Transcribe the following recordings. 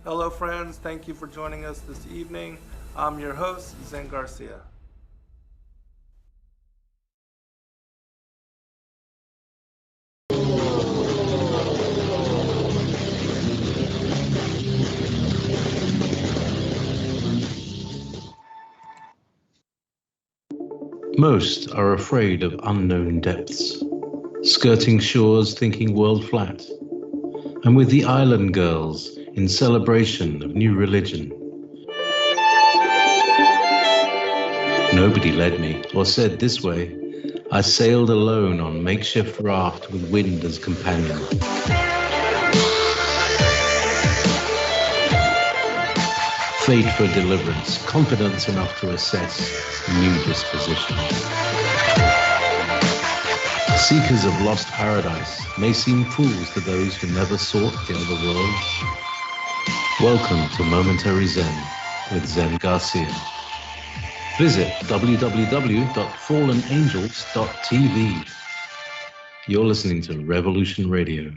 Hello friends, thank you for joining us this evening. I'm your host, Zen Garcia. Most are afraid of unknown depths, skirting shores thinking world flat, and with the island girls in celebration of new religion. Nobody led me or said this way. I sailed alone on makeshift raft with wind as companion. Fate for deliverance, confidence enough to assess new disposition. Seekers of lost paradise may seem fools to those who never sought the other world. Welcome to Momentary Zen with Zen Garcia. Visit www.fallenangels.tv. You're listening to Revolution Radio.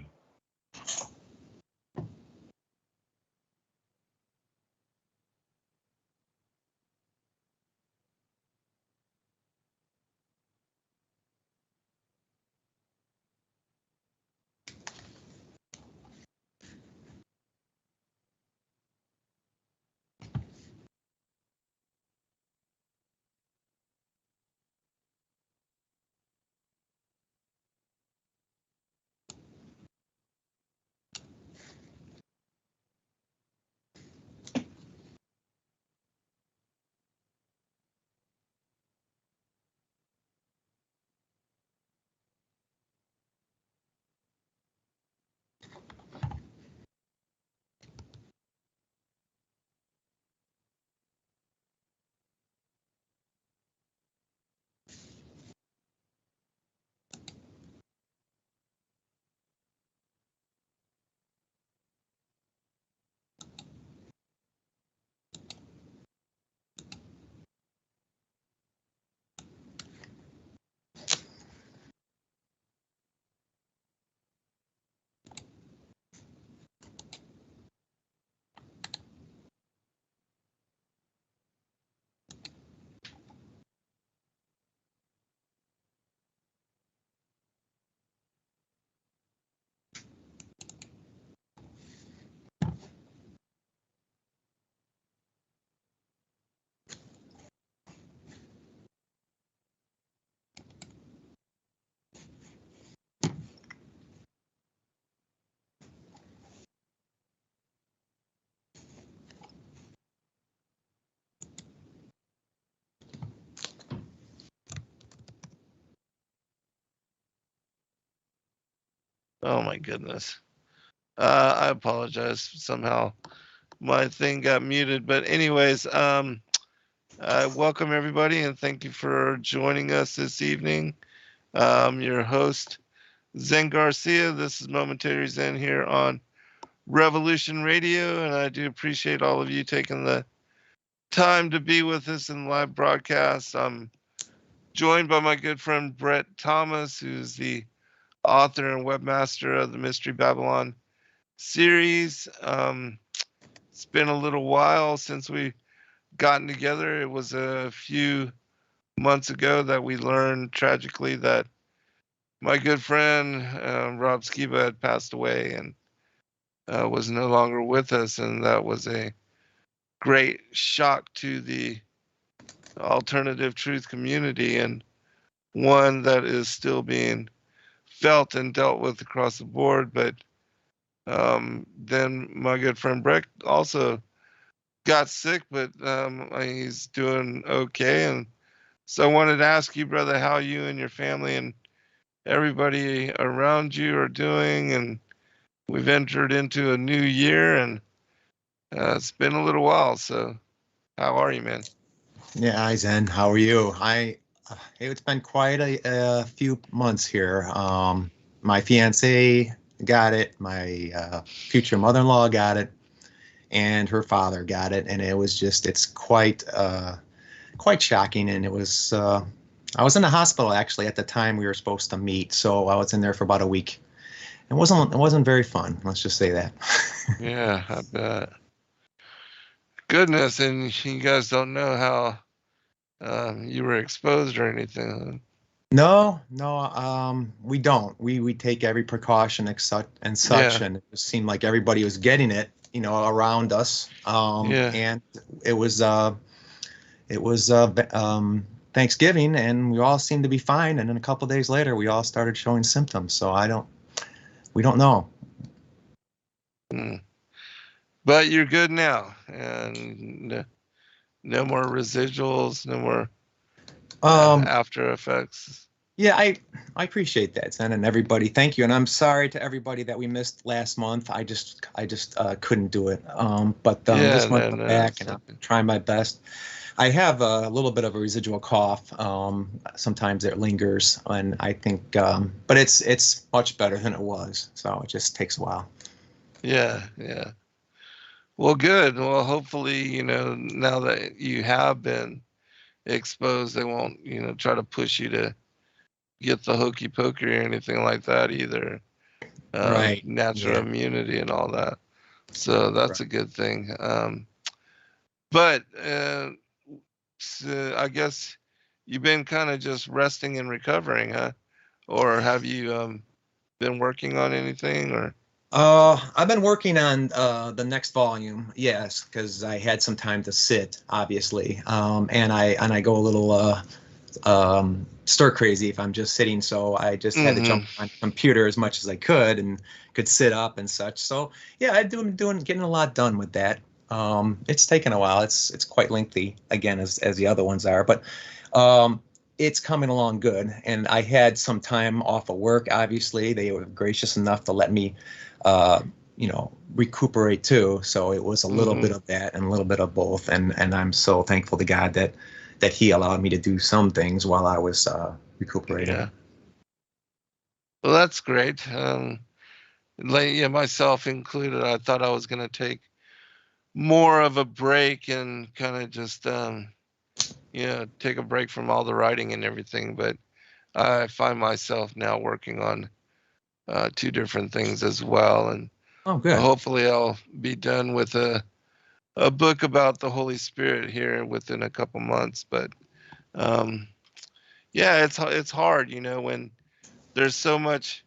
Oh my goodness. I apologize. Somehow my thing got muted. But anyways, welcome everybody and thank you for joining us this evening. Your host, Zen Garcia. This is Momentary Zen here on Revolution Radio, and I do appreciate all of you taking the time to be with us in the live broadcast. I'm joined by my good friend Brett Thomas, who's the author and webmaster of the Mystery Babylon series. It's been a little while since we gotten together. It was a few months ago that we learned tragically that my good friend Rob Skiba had passed away and was no longer with us, and that was a great shock to the alternative truth community, and one that is still being felt and dealt with across the board. But then my good friend Breck also got sick, but he's doing okay. And so I wanted to ask you, brother, how you and your family and everybody around you are doing. And we've entered into a new year, and it's been a little while. So how are you, man? Yeah, hi Zen. How are you? It's been quite a few months here. My fiance got it. My future mother-in-law got it, and her father got it. And it's quite shocking. And it was, I was in the hospital actually at the time we were supposed to meet. So I was in there for about a week. It wasn't very fun. Let's just say that. Yeah, I bet. Goodness, and you guys don't know how you were exposed or anything. No, we don't. We take every precaution and such, Yeah. and it seemed like everybody was getting it, around us. Yeah. And it was Thanksgiving, and we all seemed to be fine. And then a couple of days later, we all started showing symptoms. So we don't know. Mm. But you're good now, and no more residuals, no more after effects. Yeah, I appreciate that, Zen, and everybody. Thank you, and I'm sorry to everybody that we missed last month. I just couldn't do it. But this month I'm back, and I'm trying my best. I have a little bit of a residual cough. Sometimes it lingers, and I think, but it's much better than it was. So it just takes a while. Yeah, yeah. Well, good. Well, hopefully, now that you have been exposed, they won't, try to push you to get the hokey pokey or anything like that either. Right. Natural Yeah. immunity and all that. So that's a good thing. But so I guess you've been kind of just resting and recovering, huh? Or have you been working on anything or? I've been working on the next volume, yes, because I had some time to sit, obviously, and I go a little stir crazy if I'm just sitting. So I just had to jump on the computer as much as I could and could sit up and such. So yeah, I'm getting a lot done with that. It's taken a while. It's quite lengthy again as the other ones are, but it's coming along good. And I had some time off of work. Obviously, they were gracious enough to let me recuperate too. So it was a little bit of that and a little bit of both. And I'm so thankful to God that he allowed me to do some things while I was recuperating. Yeah. Well, that's great. Myself included, I thought I was going to take more of a break and kind of just, take a break from all the writing and everything. But I find myself now working on 2 different things as well. And good. Hopefully I'll be done with a book about the Holy Spirit here within a couple months. But it's hard, when there's so much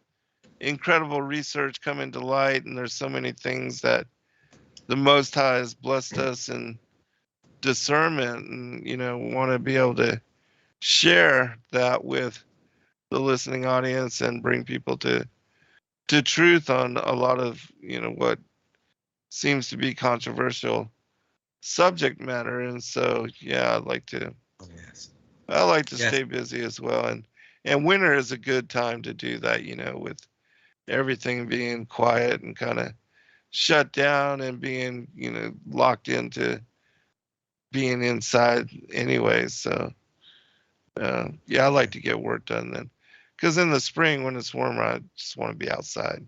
incredible research coming to light, and there's so many things that the Most High has blessed us in discernment, and want to be able to share that with the listening audience and bring people to truth on a lot of what seems to be controversial subject matter. And so I like to stay busy as well, and winter is a good time to do that, with everything being quiet and kind of shut down and being locked into being inside anyway. So I like to get work done then, because in the spring when it's warmer I just want to be outside.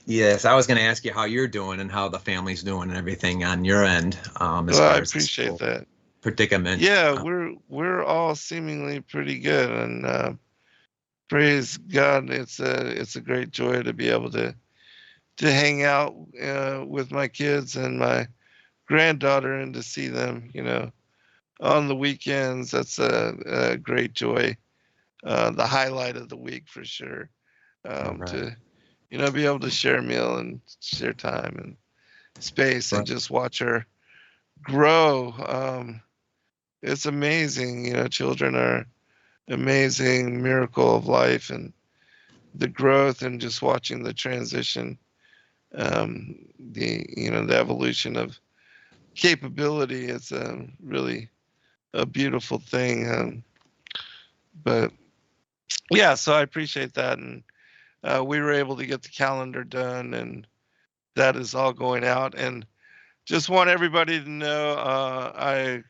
Yes, I was going to ask you how you're doing and how the family's doing and everything on your end. I appreciate that. Predicament. Yeah, we're all seemingly pretty good, and praise God. It's a great joy to be able to hang out with my kids and my granddaughter and to see them, on the weekends. That's a great joy. The highlight of the week for sure. To be able to share a meal and share time and space and just watch her grow. It's amazing. Children are amazing miracle of life, and the growth and just watching the transition, the evolution of capability. It's really a beautiful thing. But so I appreciate that, and we were able to get the calendar done, and that is all going out. And just want everybody to know, I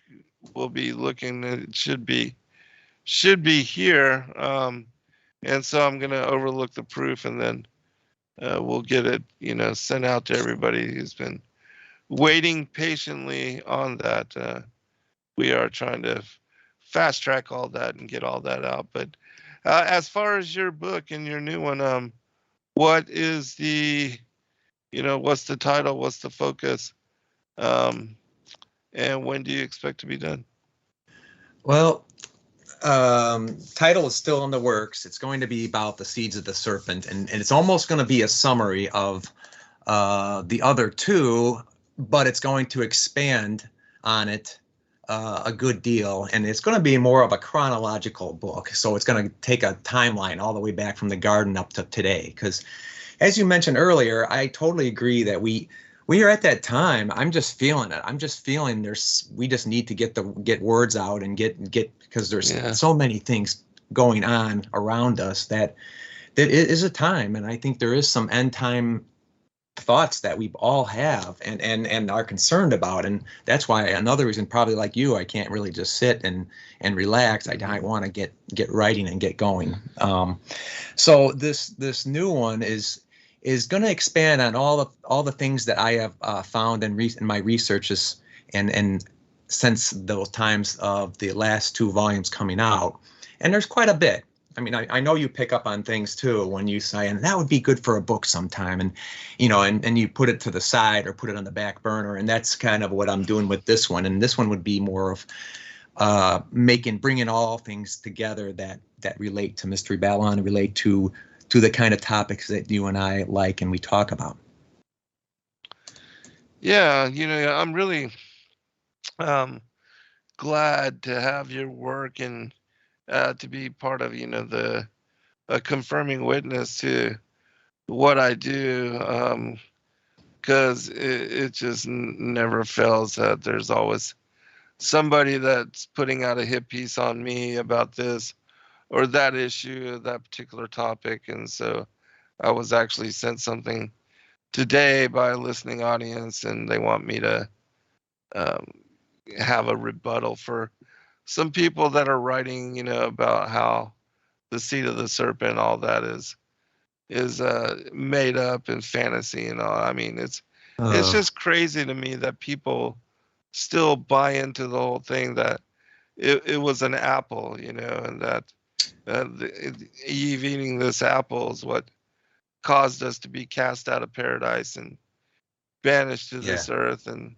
will be looking. It should be here, and so I'm going to overlook the proof, and then we'll get it, sent out to everybody who's been waiting patiently on that. We are trying to fast track all that and get all that out. But as far as your book and your new one, what is the, what's the title? What's the focus? And when do you expect to be done? Well, title is still in the works. It's going to be about the seeds of the serpent, and it's almost going to be a summary of the other two, but it's going to expand on it a good deal, and it's going to be more of a chronological book. So it's going to take a timeline all the way back from the garden up to today. Because, as you mentioned earlier, I totally agree that we are at that time. I'm just feeling it. I'm just feeling we just need to get words out and get because there's so many things going on around us that it is a time, and I think there is some end time thoughts that we all have and are concerned about, and that's why another reason, probably like you, I can't really just sit and relax. I want to get writing and get going. So this new one is going to expand on all the things that I have found in my researches and since those times of the last two volumes coming out, and there's quite a bit. I mean, I know you pick up on things too when you say, and that would be good for a book sometime, and and you put it to the side or put it on the back burner, and that's kind of what I'm doing with this one. And this one would be more of bringing all things together that relate to Mystery Babylon, relate to the kind of topics that you and I like and we talk about. Yeah, I'm really glad to have your work and to be part of, the confirming witness to what I do, because it just never fails that there's always somebody that's putting out a hit piece on me about this or that issue, that particular topic. And so I was actually sent something today by a listening audience, and they want me to have a rebuttal for some people that are writing, about how the seed of the serpent, all that is made up and fantasy and all. I mean, it's just crazy to me that people still buy into the whole thing that it was an apple, and that Eve eating this apple is what caused us to be cast out of paradise and banished to this earth. And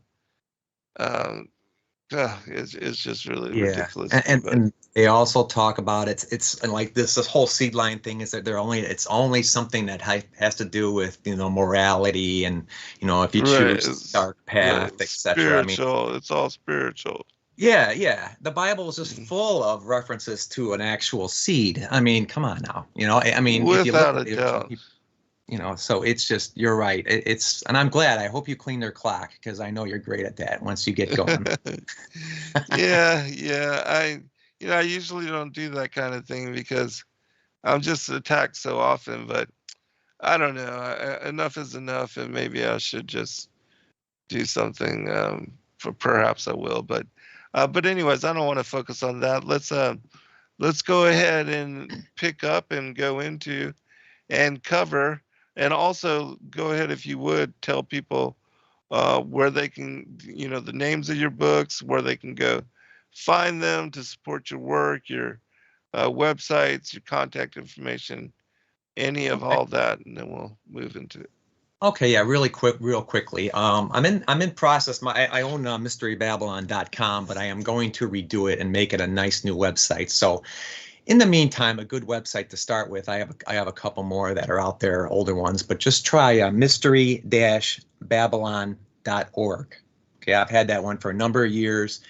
it's just really ridiculous. And they also talk about it's like this whole seed line thing is that it's only something that has to do with morality and if you choose dark path, etc. Spiritual, it's all spiritual. Yeah. The Bible is just full of references to an actual seed. I mean, come on now. I mean, without a doubt. So it's just, you're right. And I'm glad. I hope you clean their clock, because I know you're great at that once you get going. Yeah. I usually don't do that kind of thing because I'm just attacked so often, but I don't know. Enough is enough, and maybe I should just do something. Perhaps I will, but anyways, I don't want to focus on that. Let's go ahead and pick up and go into and cover. And also go ahead, if you would, tell people where they can, the names of your books, where they can go find them to support your work, your websites, your contact information, any of all that, and then we'll move into it. Okay, yeah, real quickly. I'm in process. I own mysterybabylon.com, but I am going to redo it and make it a nice new website. So in the meantime, a good website to start with. I have a couple more that are out there, older ones, but just try mystery-babylon.org. Okay, I've had that one for a number of years,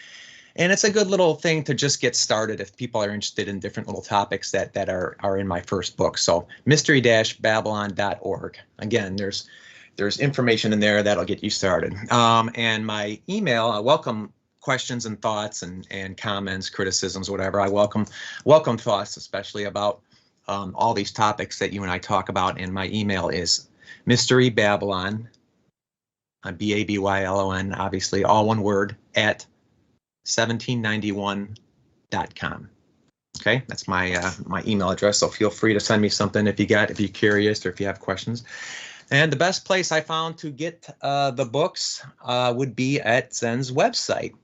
and it's a good little thing to just get started if people are interested in different little topics that are in my first book. So mystery-babylon.org. Again, there's information in there that'll get you started. And my email, I welcome questions and thoughts and comments, criticisms, whatever. I welcome thoughts, especially about all these topics that you and I talk about. And my email is mysterybabylon, BABYLON, obviously all one word, at 1791.com. Okay, that's my my email address. So feel free to send me something if you're curious or if you have questions. And the best place I found to get the books would be at Zen's website.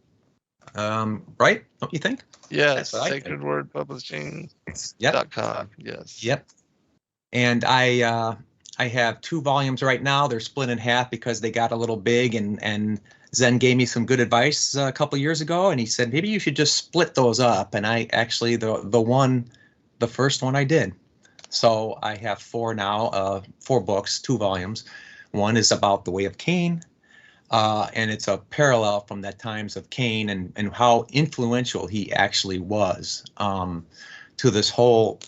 Right? Don't you think? Yes, Sacred Word Publishing.com. Yep. Yes. Yep. And I I have 2 volumes right now. They're split in half because they got a little big, and Zen gave me some good advice a couple years ago, and he said maybe you should just split those up. And I actually the first one I did. So I have 4 now, 4 books, 2 volumes. One is about the way of Cain, and it's a parallel from the times of Cain and how influential he actually was to this whole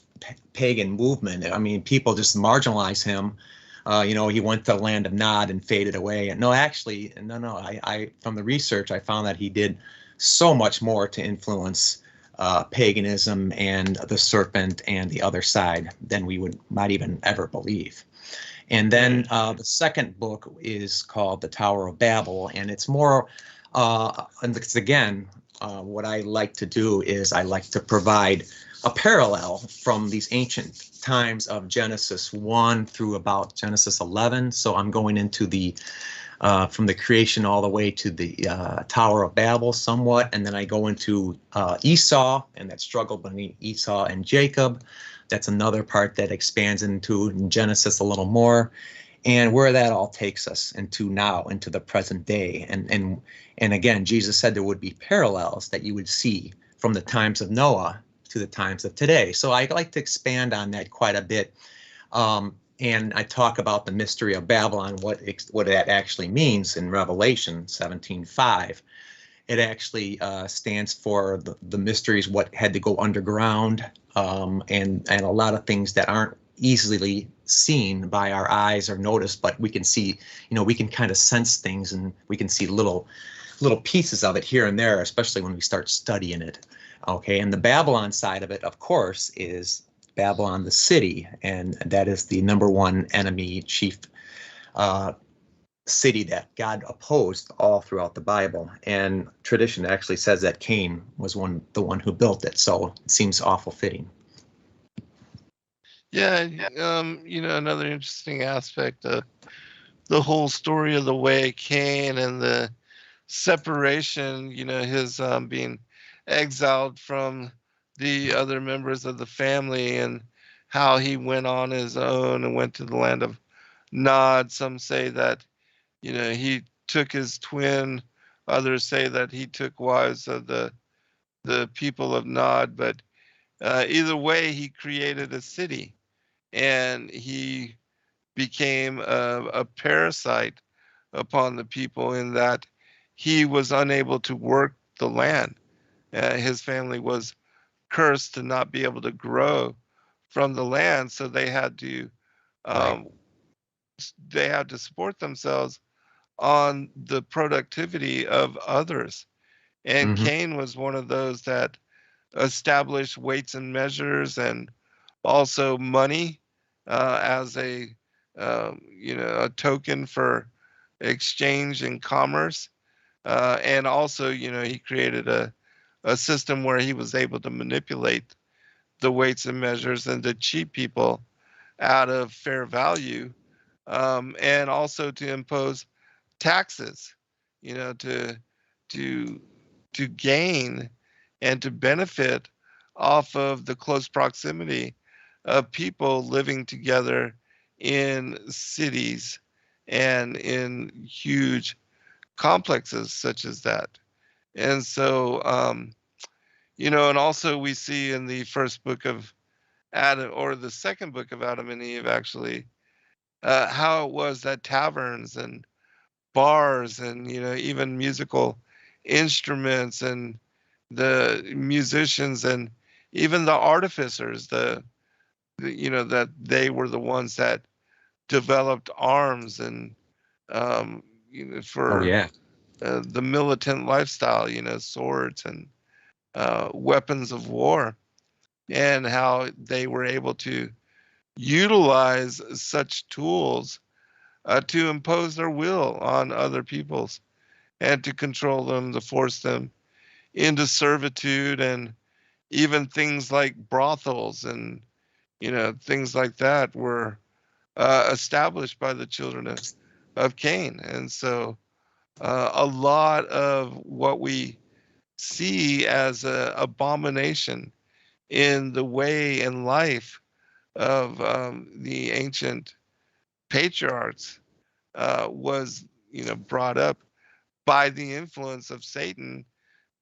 pagan movement. I mean, people just marginalize him. He went to the land of Nod and faded away. And no, actually, no. I from the research, I found that he did so much more to influence paganism and the serpent and the other side than we might even ever believe. And then the second book is called The Tower of Babel, and it's more, and it's again, what I like to do is I like to provide a parallel from these ancient times of Genesis 1 through about Genesis 11. So I'm going into from the creation all the way to the Tower of Babel somewhat, and then I go into Esau and that struggle between Esau and Jacob. That's another part that expands into Genesis a little more, and where that all takes us into now, into the present day. And again, Jesus said there would be parallels that you would see from the times of Noah to the times of today. So I like to expand on that quite a bit. And I talk about the mystery of Babylon, what that actually means in Revelation 17:5. It actually stands for the mysteries, what had to go underground, and a lot of things that aren't easily seen by our eyes or noticed, but we can see, we can kind of sense things, and we can see little pieces of it here and there, especially when we start studying it. Okay, and the Babylon side of it, of course, is Babylon the city, and that is the #1 enemy chief city that God opposed all throughout the Bible. And tradition actually says that Cain was the one who built it, so it seems awful fitting. Yeah, another interesting aspect of the whole story of the way Cain and the separation, his being exiled from the other members of the family, and how he went on his own and went to the land of Nod. Some say that, he took his twin. Others say that he took wives of the people of Nod. But either way, he created a city, and he became a parasite upon the people in that he was unable to work the land. His family was cursed to not be able to grow from the land, so they had to support themselves on the productivity of others. And Cain was one of those that established weights and measures, and also money as a token for exchange and commerce. And also, he created a system where he was able to manipulate the weights and measures and to cheat people out of fair value, and also to impose taxes, to gain and to benefit off of the close proximity of people living together in cities and in huge complexes such as that. And so, and also we see in the first book of Adam, or the second book of Adam and Eve, actually, how it was that taverns and bars and, even musical instruments and the musicians and even the artificers, that they were the ones that developed arms and, for the militant lifestyle, swords and weapons of war, and how they were able to utilize such tools to impose their will on other peoples and to control them, to force them into servitude, and even things like brothels and things like that were established by the children of Cain. And so a lot of what we see as an abomination in the way and life of the ancient patriarchs was, brought up by the influence of Satan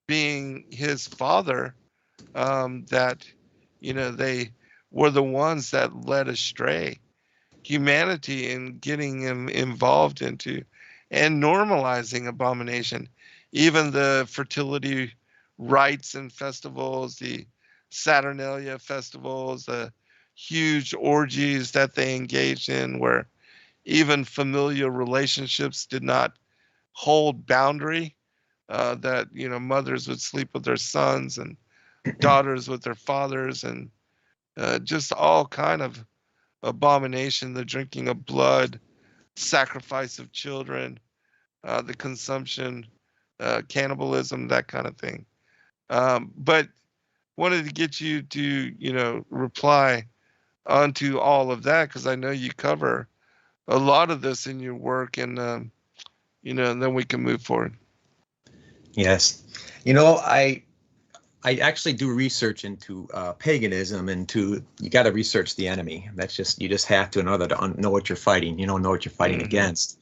being his father, that, they were the ones that led astray humanity in getting him involved into and normalizing abomination. Even the fertility rites and festivals, the Saturnalia festivals, the huge orgies that they engaged in, where even familial relationships did not hold boundary, that, mothers would sleep with their sons and daughters with their fathers, and just all kind of abomination, the drinking of blood, sacrifice of children, the consumption, cannibalism, that kind of thing. But wanted to get you to, reply onto all of that, because I know you cover a lot of this in your work, and, and then we can move forward. Yes. I actually do research into paganism, you got to research the enemy. You just have to in order to know what you're fighting, know what you're fighting against.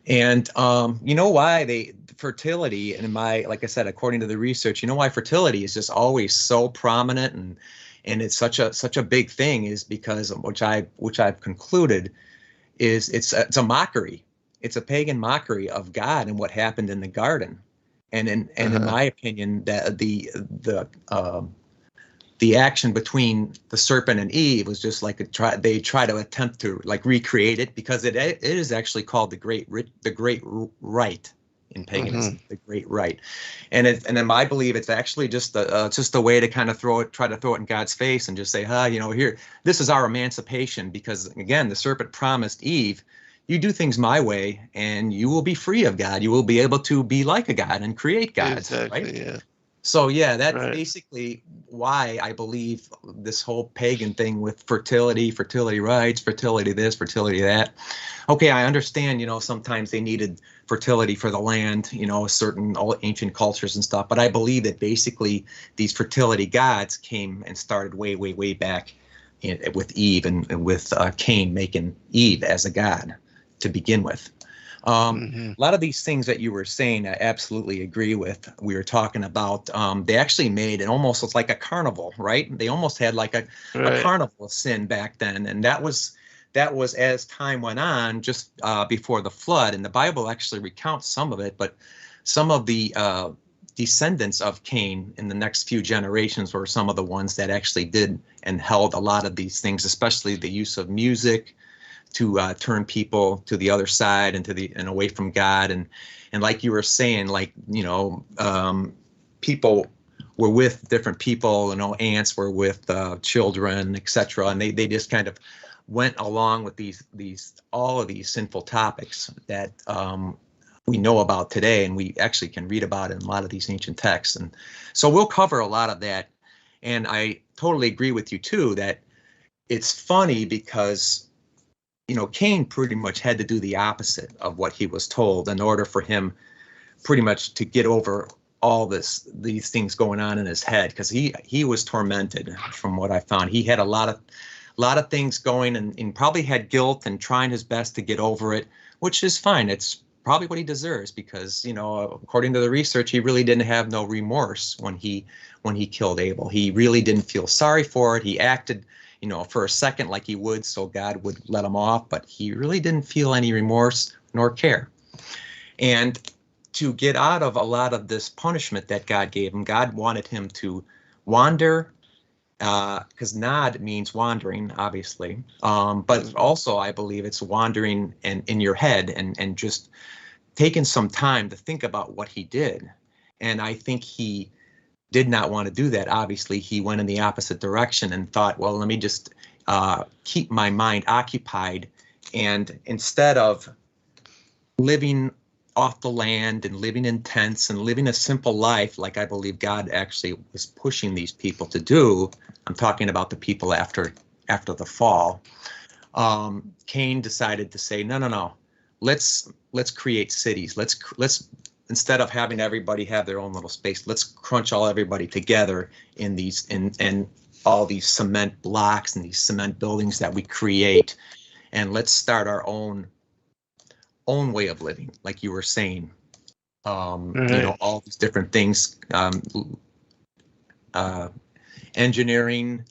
And why fertility, and like I said, according to the research, why fertility is just always so prominent and it's such a big thing is because, which I've concluded, is it's a mockery. It's a pagan mockery of God and what happened in the garden. And in my opinion, that the action between the serpent and Eve was just like they try to attempt to like recreate it, because it is actually called the great rite in paganism, the great rite, and I believe it's actually just a way to kind of try to throw it in God's face and just say, here, this is our emancipation, because again, the serpent promised Eve, you do things my way and you will be free of God. You will be able to be like a God and create gods. Exactly, right? Yeah. So yeah, that's basically why I believe this whole pagan thing with fertility rites, fertility this, fertility that. Okay, I understand, sometimes they needed fertility for the land, certain ancient cultures and stuff. But I believe that basically these fertility gods came and started way, way, way back with Eve and with Cain making Eve as a god to begin with. A lot of these things that you were saying, I absolutely agree with. We were talking about, they actually made it almost looks like a carnival, right? They almost had like a carnival sin back then. And that was as time went on, just before the flood. And the Bible actually recounts some of it, but some of the descendants of Cain in the next few generations were some of the ones that actually did and held a lot of these things, especially the use of music to turn people to the other side and away from God. And like you were saying, like, people were with different people, ants were with children, etc. And they just kind of went along with all of these sinful topics that we know about today, and we actually can read about in a lot of these ancient texts. And so we'll cover a lot of that. And I totally agree with you too, that it's funny because Cain pretty much had to do the opposite of what he was told in order for him pretty much to get over all these things going on in his head, because he was tormented. From what I found, he had a lot of things going, and probably had guilt and trying his best to get over it, which is fine. It's probably what he deserves, because according to the research, he really didn't have no remorse when he killed Abel. He really didn't feel sorry for it. He acted for a second like he would, so God would let him off, but he really didn't feel any remorse nor care. And to get out of a lot of this punishment that God gave him, God wanted him to wander, because Nod means wandering, obviously, but also I believe it's wandering in your head and just taking some time to think about what he did. And I think he did not want to do that. Obviously, he went in the opposite direction and thought, well, let me just keep my mind occupied. And instead of living off the land and living in tents and living a simple life, like I believe God actually was pushing these people to do, I'm talking about the people after the fall, Cain decided to say, no, let's create cities. Let's instead of having everybody have their own little space, let's crunch everybody together in all these cement blocks and these cement buildings that we create. and let's start our own way of living, like you were saying. Right. All these different things, engineering,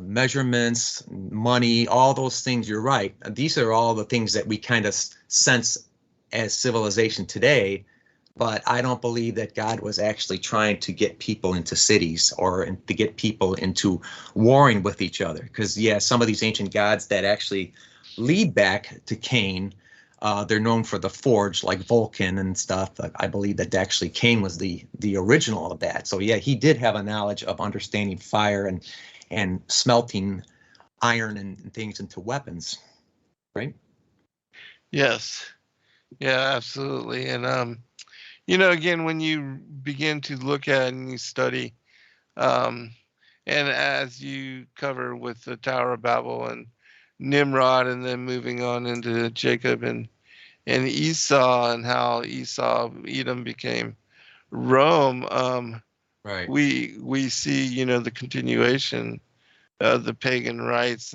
measurements, money, all those things. You're right. These are all the things that we kind of sense as civilization today. But I don't believe that God was actually trying to get people into cities or to get people into warring with each other. Because, yeah, some of these ancient gods that actually lead back to Cain, they're known for the forge, like Vulcan and stuff. I believe that actually Cain was the original of that. So, yeah, he did have a knowledge of understanding fire and smelting iron and things into weapons, right? Yes. Yeah, absolutely. And again, when you begin to look at and you study, um, and as you cover with the Tower of Babel and Nimrod, and then moving on into Jacob and Esau, and how Edom became Rome, Right. we see, the continuation of the pagan rites,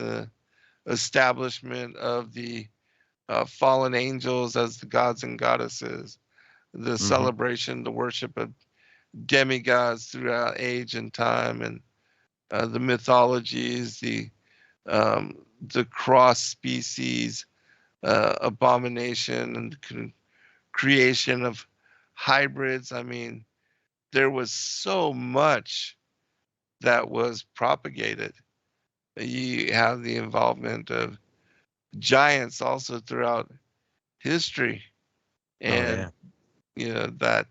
establishment of the fallen angels as the gods and goddesses, the Mm-hmm. celebration, the worship of demigods throughout age and time, and the mythologies, the cross species abomination, and the creation of hybrids. I mean, there was so much that was propagated. You have the involvement of giants also throughout history, Oh, and yeah. that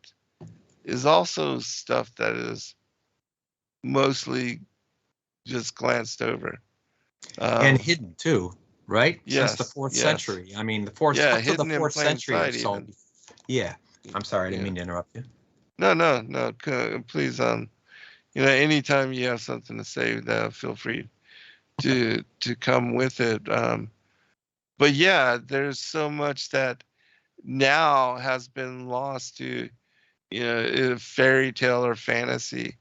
is also stuff that is mostly just glanced over. And Um, hidden too, right? Since the yes, fourth yes, century. I mean, the fourth yeah, up to the hidden in fourth plain century or sight, so. even. Yeah. I'm sorry, I didn't Yeah. mean to interrupt you. No, no, no. Please, anytime you have something to say, feel free to come with it. But yeah, there's so much that now has been lost to fairy tale or fantasy,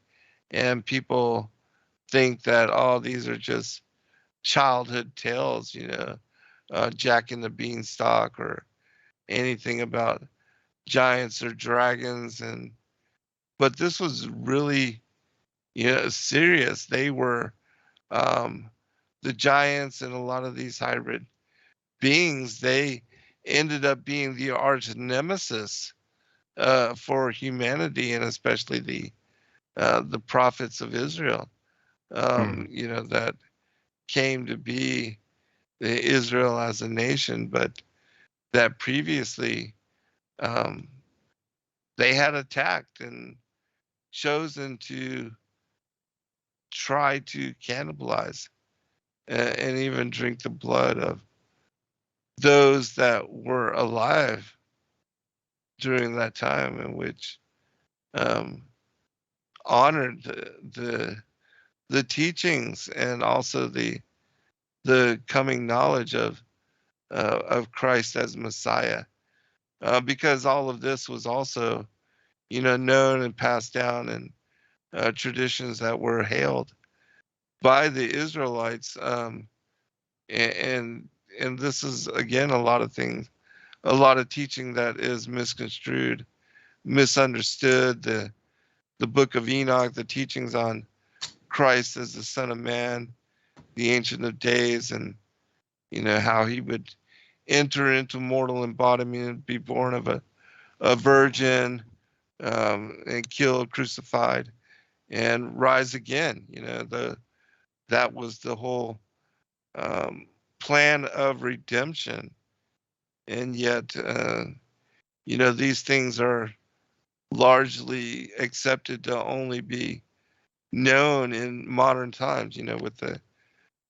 and people think that these are just childhood tales, Jack and the Beanstalk, or anything about giants or dragons. But this was really serious. They were, um, the giants and a lot of these hybrid beings. They ended up being the arch nemesis for humanity, and especially the prophets of Israel. Hmm. That came to be Israel as a nation, but that previously, um, they had attacked and chosen to try to cannibalize, and even drink the blood of those that were alive during that time, in which, um, honored the teachings, and also the coming knowledge of Christ as Messiah, because all of this was also known and passed down in traditions that were hailed by the Israelites, and and this is again a lot of things, a lot of teaching that is misconstrued, misunderstood. The Book of Enoch, the teachings on Christ as the Son of Man, the Ancient of Days, and how he would enter into mortal embodiment, be born of a virgin, and killed, crucified, and rise again. That was the whole, um, plan of redemption, and yet, these things are largely accepted to only be known in modern times. With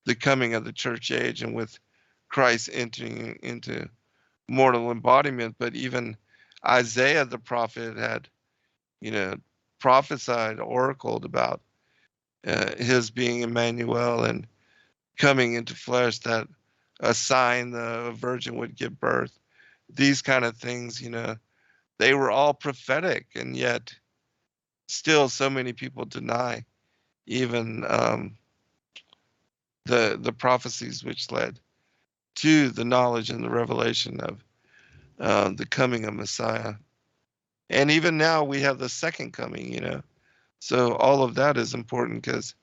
the coming of the church age, and with Christ entering into mortal embodiment. But even Isaiah the prophet had, you know, prophesied, oracled about his being Emmanuel and coming into flesh, that a sign the virgin would give birth. These kind of things, they were all prophetic, and yet still so many people deny even the prophecies which led to the knowledge and the revelation of the coming of Messiah. And even now we have the second coming, So all of that is important because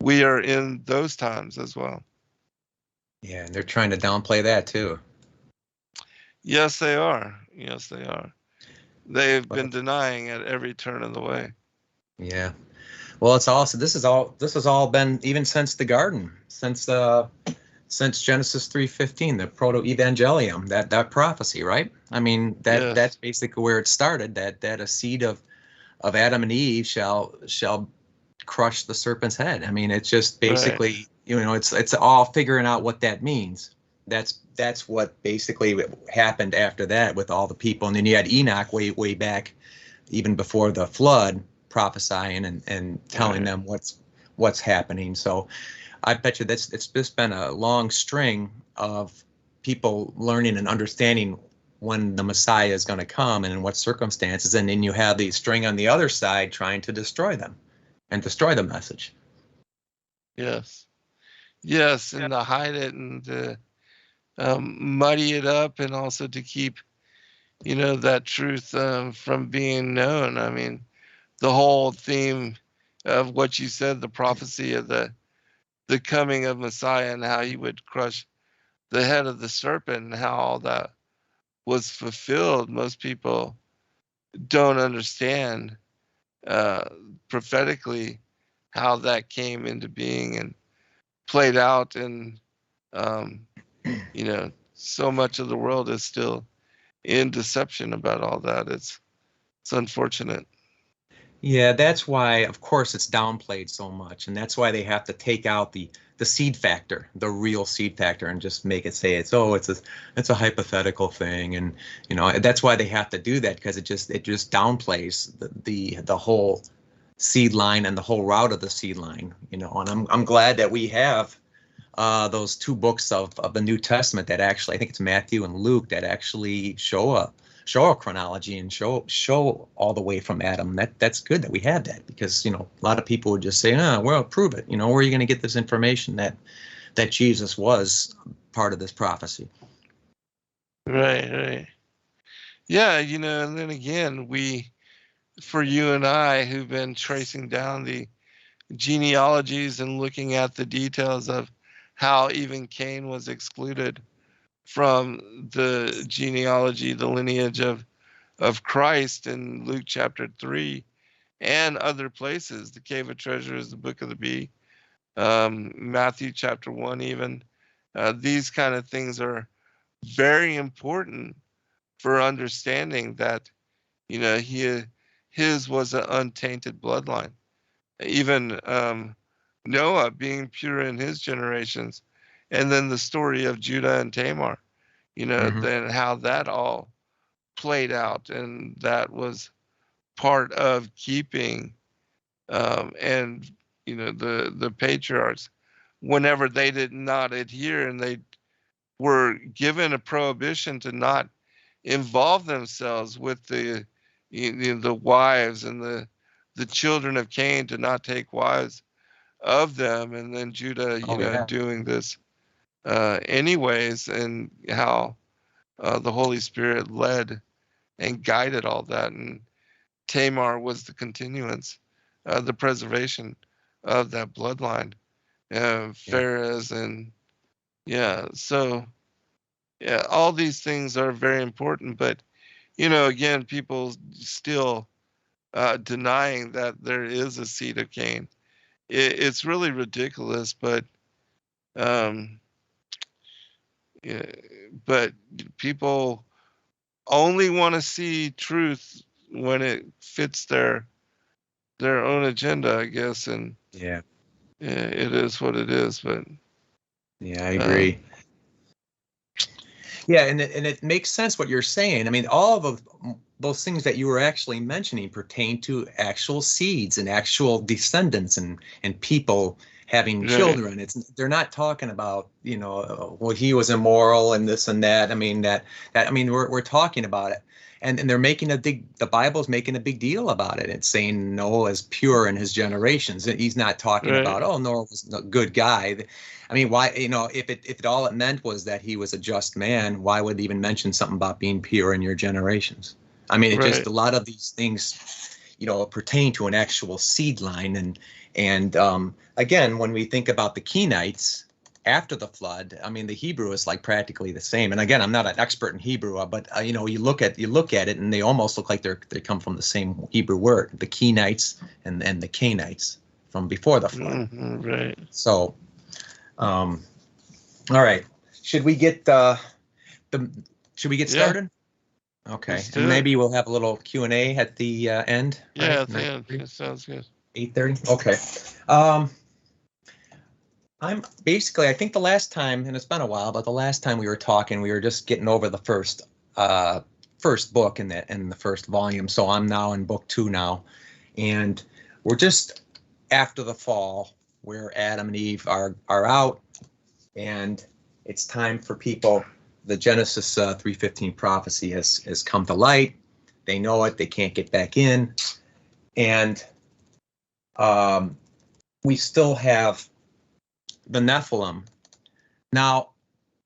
we are in those times as well. Yeah, and they're trying to downplay that too. Yes, they are. Yes, they are. They've been denying at every turn of the way. Yeah. Well, it's also this has all been even since the garden, since Genesis 3:15, the proto-evangelium, that prophecy, right? I mean, that's basically where it started, that a seed of Adam and Eve shall crush the serpent's head. I mean, it's just basically, right. It's all figuring out what that means. That's what basically happened after that with all the people. And then you had Enoch way back, even before the flood, prophesying and telling them what's happening. So I bet you it's just been a long string of people learning and understanding when the Messiah is going to come and in what circumstances. And then you have the string on the other side trying to destroy them and destroy the message. Yes. Yes, and to hide it and to muddy it up, and also to keep, that truth from being known. I mean, the whole theme of what you said, the prophecy of the coming of Messiah and how he would crush the head of the serpent and how all that was fulfilled. Most people don't understand prophetically how that came into being and played out. And, so much of the world is still in deception about all that. It's unfortunate. Yeah, that's why, of course, it's downplayed so much, and that's why they have to take out the seed factor, the real seed factor, and just make it say it's a hypothetical thing, and that's why they have to do that, because it just downplays the whole seed line and the whole route of the seed line, And I'm glad that we have those two books of the New Testament that actually, I think it's Matthew and Luke, that actually show a chronology and show all the way from Adam. That's good that we have that, because a lot of people would just say, well, prove it. Where are you going to get this information that Jesus was part of this prophecy? Right. Yeah, and then again, for you and I who've been tracing down the genealogies and looking at the details of how even Cain was excluded from the genealogy, the lineage of Christ in Luke chapter 3 and other places, the Cave of Treasures, the Book of the Bee, Matthew chapter 1 even. These kind of things are very important for understanding that, his was an untainted bloodline. Even Noah being pure in his generations, and then the story of Judah and Tamar, then how that all played out, and that was part of keeping and the patriarchs, whenever they did not adhere and they were given a prohibition to not involve themselves with the wives and the children of Cain, to not take wives of them, and then Judah doing this anyways, and how the Holy Spirit led and guided all that, and Tamar was the continuance, the preservation of that bloodline, Pharaohs, and so all these things are very important. But again, people still denying that there is a seed of Cain. It's really ridiculous, but but people only want to see truth when it fits their own agenda, I guess. And it is what it is. But I agree. And it makes sense what you're saying. I mean, all of those things that you were actually mentioning pertain to actual seeds and actual descendants and people having children. They're not talking about, well, he was immoral and this and that. I mean, we're talking about it. and they're making the Bible's making a big deal about it. It's saying Noah is pure in his generations. He's not talking about, oh, Noah was a good guy. I mean, why, if it all it meant was that he was a just man, why would it even mention something about being pure in your generations? I mean, just a lot of these things, pertain to an actual seed line. And again, when we think about the Kenites after the flood, I mean, the Hebrew is like practically the same. And again, I'm not an expert in Hebrew, but you look at it, and they almost look like they come from the same Hebrew word, the Kenites and the Cainites from before the flood. Right. So, all right, should we get started? Okay, and maybe we'll have a little Q&A at the end. Yeah, right? That sounds good. 8:30. Okay. I think the last time, and it's been a while, but the last time we were talking, we were just getting over the first book in the first volume. So I'm now in book 2 now, and we're just after the fall, where Adam and Eve are out, and it's time for people. The Genesis 3:15 prophecy has come to light. They know it. They can't get back in, and we still have the Nephilim. Now,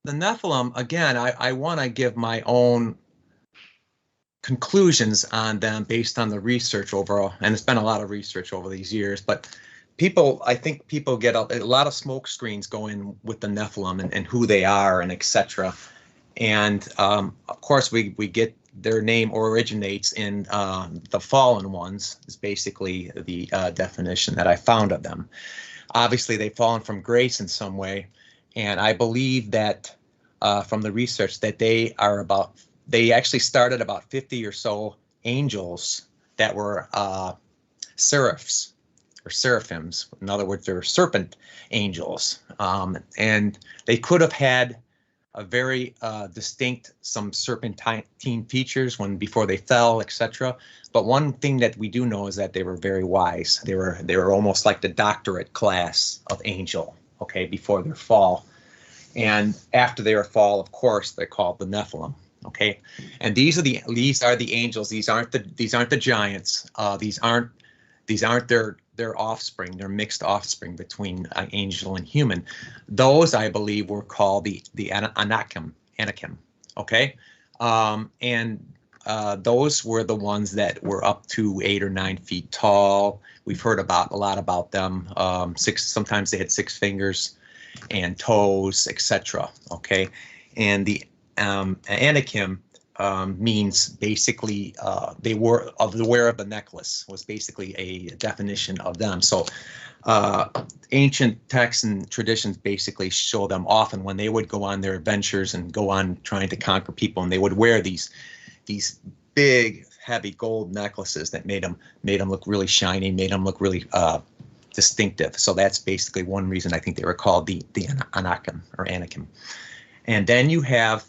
the Nephilim, again, I want to give my own conclusions on them based on the research overall, and it's been a lot of research over these years, but I think people get a lot of smoke screens going with the Nephilim and who they are and etc. And of course, we get their name originates in the fallen ones is basically the definition that I found of them. Obviously, they've fallen from grace in some way, and I believe that from the research that they actually started about 50 or so angels that were seraphs or seraphims. In other words, they're serpent angels, and they could have had a very distinct some serpentine features before they fell, etc. But one thing that we do know is that they were very wise. They were almost like the doctorate class of angel, okay, before their fall. And after their fall, of course, they're called the Nephilim, okay. And these are the angels. These aren't the giants. These aren't their offspring. They're mixed offspring between angel and human. Those, I believe, were called the anakim, okay? Those were the ones that were up to 8 or 9 feet tall. We've heard a lot about them. Sometimes they had 6 fingers and toes, etc. Okay, and the anakim means basically they were the wearer of the necklace was basically a definition of them. So ancient texts and traditions basically show them often when they would go on their adventures and go on trying to conquer people, and they would wear these big heavy gold necklaces that made them look really shiny, made them look really distinctive. So that's basically one reason I think they were called the anakim or anakim. And then you have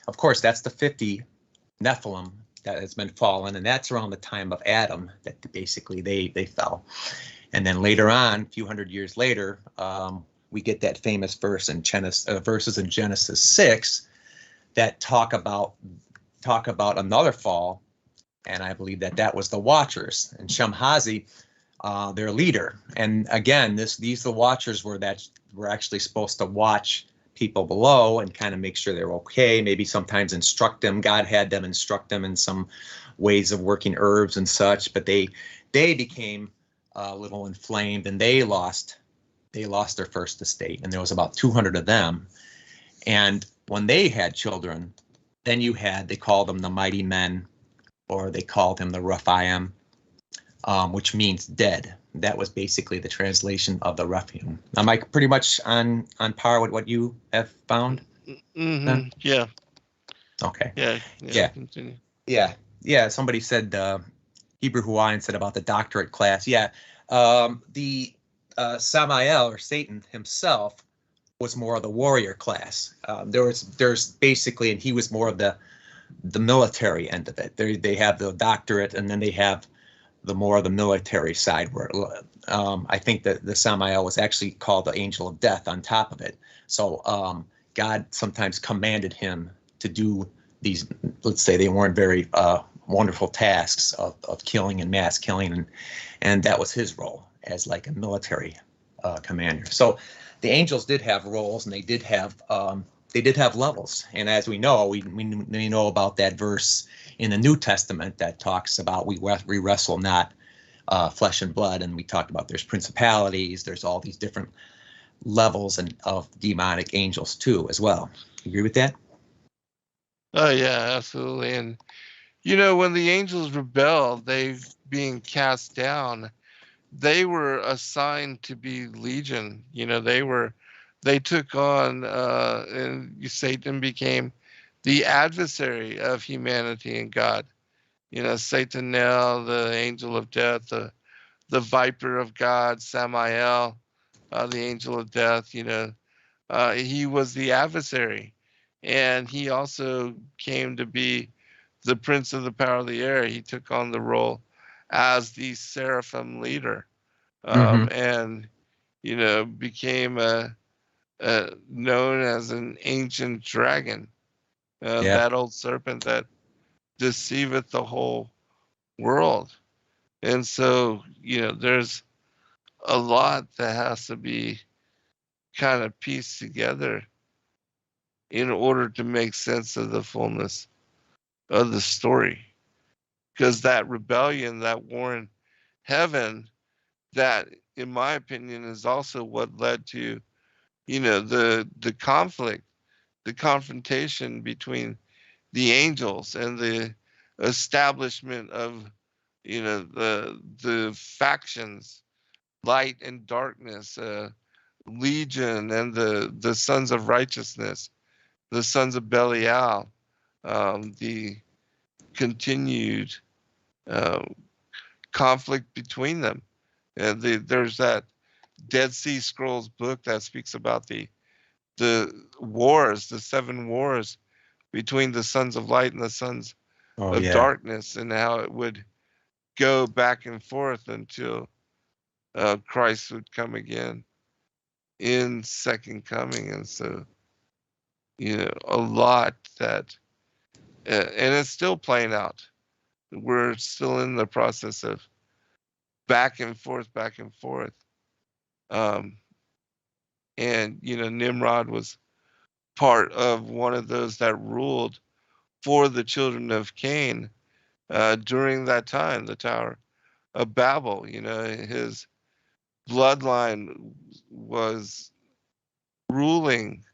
of course, that's the 50 Nephilim that has been fallen, and that's around the time of Adam that basically they fell. And then later on, a few hundred years later, we get that famous verses in Genesis 6 that talk about another fall, and I believe that was the Watchers and Shem-Hazi, their leader. And again, the Watchers were actually supposed to watch people below and kind of make sure they're okay, maybe sometimes instruct them. God had them instruct them in some ways of working herbs and such, but they became a little inflamed, and they lost their first estate, and there was about 200 of them. And when they had children, then they called them the mighty men, or they called him the Rephaim, which means dead. That was basically the translation of the Rephaim. Am I pretty much on par with what you have found? Mm-hmm. Yeah. Okay. Yeah. Continue. Yeah. Somebody said Hebrew Hawaiian said about the doctorate class. Yeah. The Samael, or Satan himself, was more of the warrior class. There's basically, and he was more of the military end of it. They have the doctorate, and then they have the more of the military side, where I think that the Samael was actually called the angel of death on top of it. So God sometimes commanded him to do these, let's say, they weren't very wonderful tasks of killing and mass killing, and that was his role as like a military commander. So the angels did have roles, and they did have levels. And as we know, we know about that verse in the New Testament that talks about we wrestle not flesh and blood, and we talked about there's principalities, there's all these different levels of demonic angels too as well. You agree with that? Oh yeah, absolutely. And when the angels rebelled, they being cast down, they were assigned to be legion. They took on, and Satan became the adversary of humanity and God. Satan now, the angel of death, the viper of God, Samael, the angel of death. He was the adversary, and he also came to be the prince of the power of the air. He took on the role as the seraphim leader, and became known as an ancient dragon, that old serpent that deceiveth the whole world. And so there's a lot that has to be kind of pieced together in order to make sense of the fullness of the story. Because that rebellion, that war in heaven, that, in my opinion, is also what led to, the conflict, the confrontation between the angels and the establishment of, the factions, light and darkness, legion, and the sons of righteousness, the sons of Belial, the continued conflict between them. And there's that Dead Sea Scrolls book that speaks about the wars, the 7 wars between the sons of light and the sons of darkness, and how it would go back and forth until Christ would come again in second coming. And so, a lot that, and it's still playing out. We're still in the process of back and forth. And, Nimrod was part of one of those that ruled for the children of Cain during that time, the Tower of Babel. His bloodline was ruling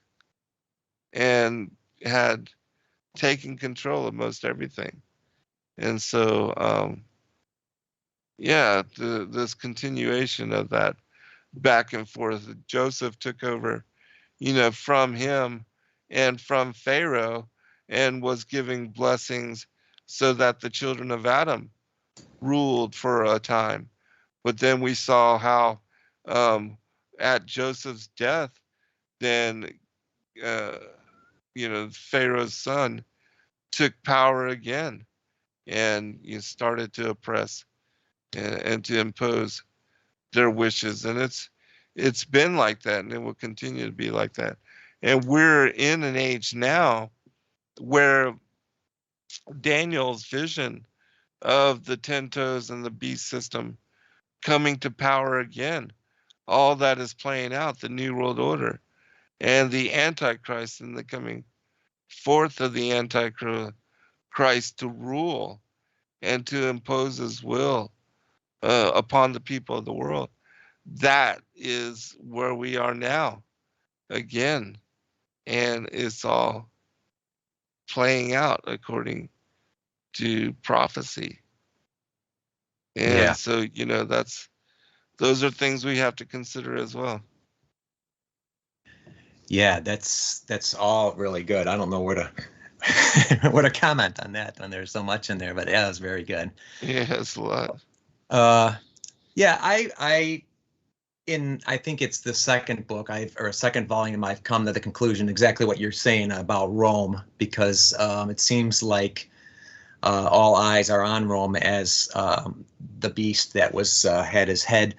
and had taken control of most everything. And so, this continuation of that back and forth. Joseph took over, from him and from Pharaoh, and was giving blessings so that the children of Adam ruled for a time. But then we saw how, at Joseph's death, then, Pharaoh's son took power again, and started to oppress and to impose their wishes. And it's been like that, and it will continue to be like that. And we're in an age now where Daniel's vision of the 10 toes and the beast system coming to power again, all that is playing out, the New World Order and the Antichrist, and the coming forth of the Antichrist to rule and to impose his will upon the people of the world. That is where we are now again, and it's all playing out according to prophecy. And so, those are things we have to consider as well. Yeah, that's all really good. I don't know where to where to comment on that, and there's so much in there, but yeah, it's very good. Yeah, it's a lot. I think it's the second book or second volume, I've come to the conclusion exactly what you're saying about Rome, because it seems like all eyes are on Rome as the beast that was had his head,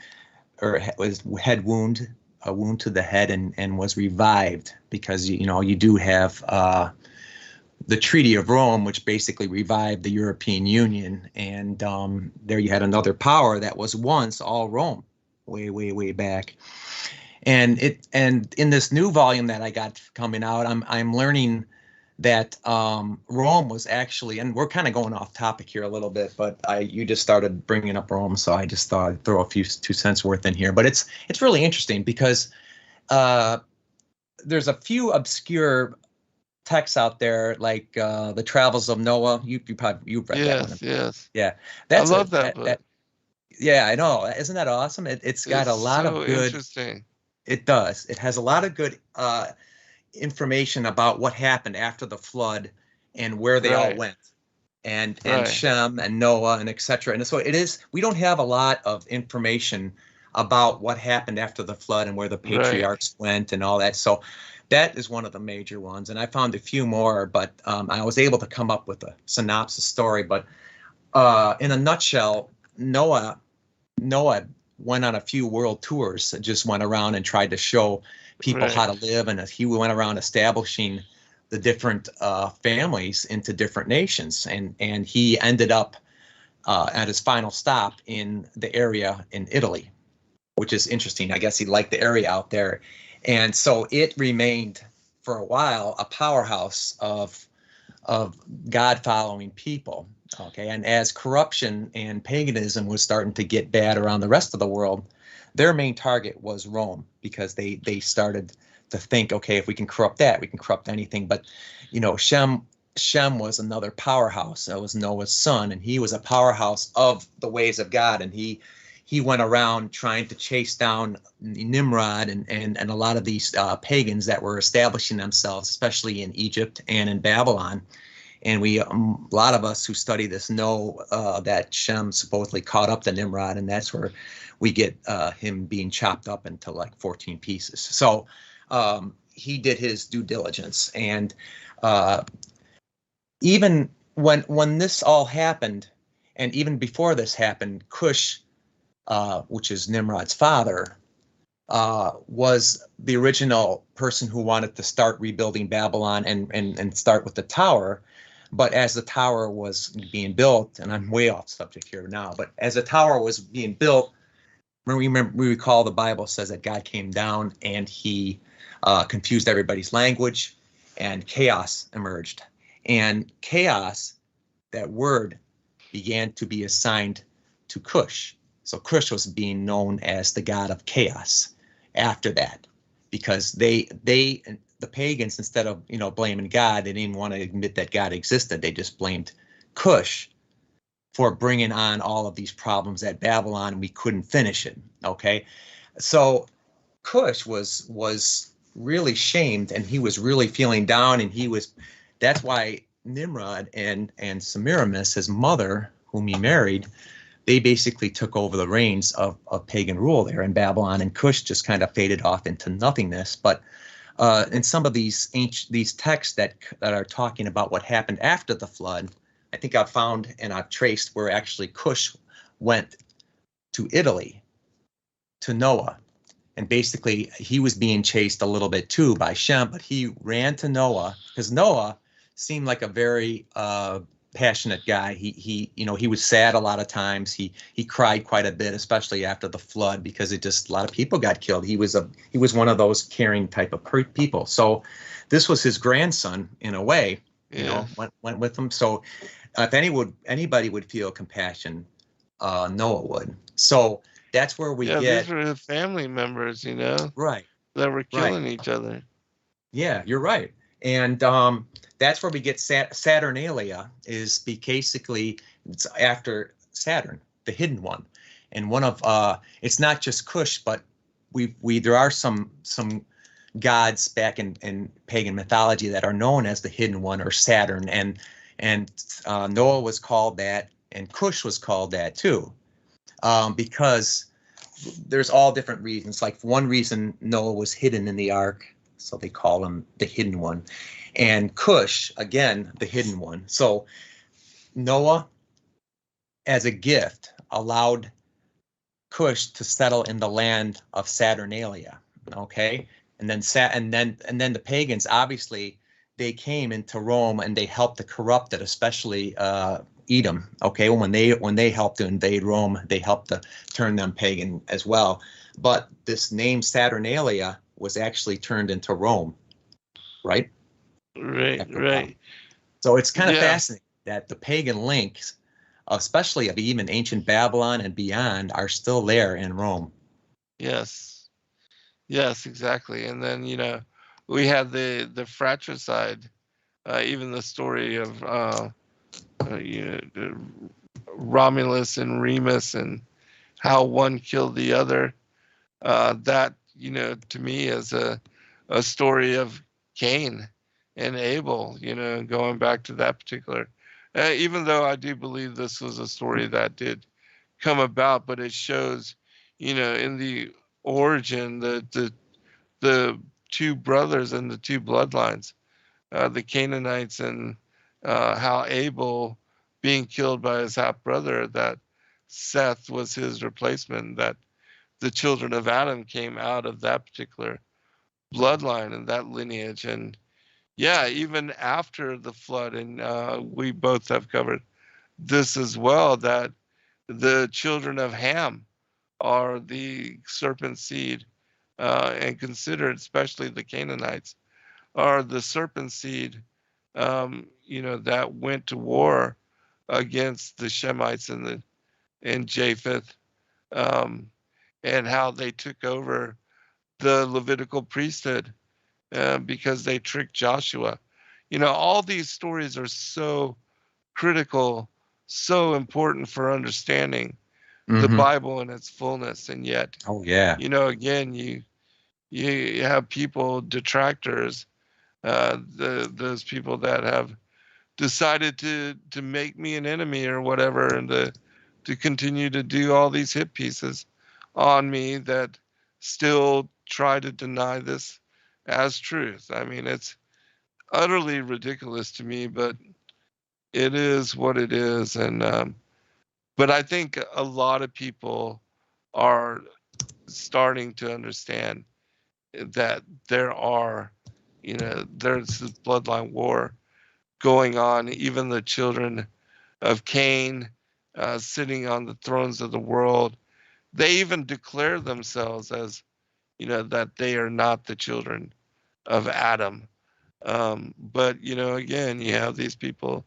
or was head wound, a wound to the head, and was revived, because you do have the Treaty of Rome, which basically revived the European Union. And there you had another power that was once all Rome, way, way, way back. And in this new volume that I got coming out, I'm learning that Rome was actually, and we're kind of going off topic here a little bit, but you just started bringing up Rome, so I just thought I'd throw a few 2 cents worth in here. But it's really interesting because there's a few obscure texts out there, like the Travels of Noah. You've read that one. Yes. Yeah, I love that book. Yeah, I know. Isn't that awesome? It's got a lot of good. Interesting. It does. It has a lot of good information about what happened after the flood and where they all went, and Shem and Noah and etc. And so it is. We don't have a lot of information about what happened after the flood and where the patriarchs went and all that. So that is one of the major ones. And I found a few more, but I was able to come up with a synopsis story. But in a nutshell, Noah went on a few world tours, just went around and tried to show people how to live. And he went around establishing the different families into different nations. And he ended up at his final stop in the area in Italy, which is interesting. I guess he liked the area out there. And so it remained for a while a powerhouse of God-following people. Okay, and as corruption and paganism was starting to get bad around the rest of the world, their main target was Rome, because they started to think, okay, if we can corrupt that, we can corrupt anything. But Shem was another powerhouse. That was Noah's son, and he was a powerhouse of the ways of God. And he went around trying to chase down Nimrod and a lot of these pagans that were establishing themselves, especially in Egypt and in Babylon. And a lot of us who study this know that Shem supposedly caught up to Nimrod, and that's where we get him being chopped up into like 14 pieces. So he did his due diligence. And even when this all happened, and even before this happened, Cush, which is Nimrod's father, was the original person who wanted to start rebuilding Babylon and start with the tower. But as the tower was being built, and I'm way off subject here now, but as the tower was being built, we recall the Bible says that God came down and he confused everybody's language, and chaos emerged. And chaos, that word, began to be assigned to Cush. So Cush was being known as the god of chaos after that, because the pagans, instead of blaming God, they didn't want to admit that God existed. They just blamed Cush for bringing on all of these problems at Babylon, and we couldn't finish it. Okay, so Cush was really shamed, and he was really feeling down, and that's why Nimrod and Semiramis, his mother, whom he married, they basically took over the reins of pagan rule there in Babylon, and Cush just kind of faded off into nothingness. But in some of these texts that are talking about what happened after the flood, I think I've found and I've traced where actually Cush went to Italy, to Noah. And basically he was being chased a little bit too by Shem, but he ran to Noah because Noah seemed like a very passionate guy. He was sad a lot of times. He cried quite a bit, especially after the flood, because a lot of people got killed. He was one of those caring type of people. So this was his grandson in a way, went with him. So if anybody would feel compassion, Noah would. So that's where we get. These were his family members, right, that were killing each other. Yeah, you're right. And that's where we get Saturnalia, is basically it's after Saturn, the hidden one. And one of it's not just Cush, but there are some gods back in pagan mythology that are known as the hidden one, or Saturn, and Noah was called that, and Cush was called that too, because there's all different reasons. Like, for one reason, Noah was hidden in the ark, so they call him the hidden one. And Cush, again, the hidden one. So Noah, as a gift, allowed Cush to settle in the land of Saturnalia. Okay, and then the pagans, obviously, they came into Rome and they helped to corrupt it, especially Edom. Okay, when they helped to invade Rome, they helped to turn them pagan as well. But this name Saturnalia was actually turned into Rome, right? Right. So it's kind of Yeah. fascinating that the pagan links, especially of even ancient Babylon and beyond, are still there in Rome. Yes, exactly. And then, we had the fratricide, even the story of Romulus and Remus and how one killed the other. That, to me is a story of Cain and Abel, going back to that particular, even though I do believe this was a story that did come about, but it shows, in the origin, the two brothers and the two bloodlines, the Canaanites, and how Abel being killed by his half brother, that Seth was his replacement, that the children of Adam came out of that particular bloodline and that lineage. And yeah, even after the flood, and we both have covered this as well, that the children of Ham are the serpent seed, and considered, especially the Canaanites, are the serpent seed, that went to war against the Shemites and Japheth, and how they took over the Levitical priesthood because they tricked Joshua. All these stories are so critical, so important for understanding the Bible in its fullness. And yet, oh yeah, again, you have people, detractors, those people that have decided to make me an enemy or whatever, and to continue to do all these hit pieces on me that still try to deny this as truth. I mean, it's utterly ridiculous to me, but it is what it is. And but I think a lot of people are starting to understand that there's this bloodline war going on. Even the children of Cain, sitting on the thrones of the world, they even declare themselves as, that they are not the children of Adam. But, again, you have these people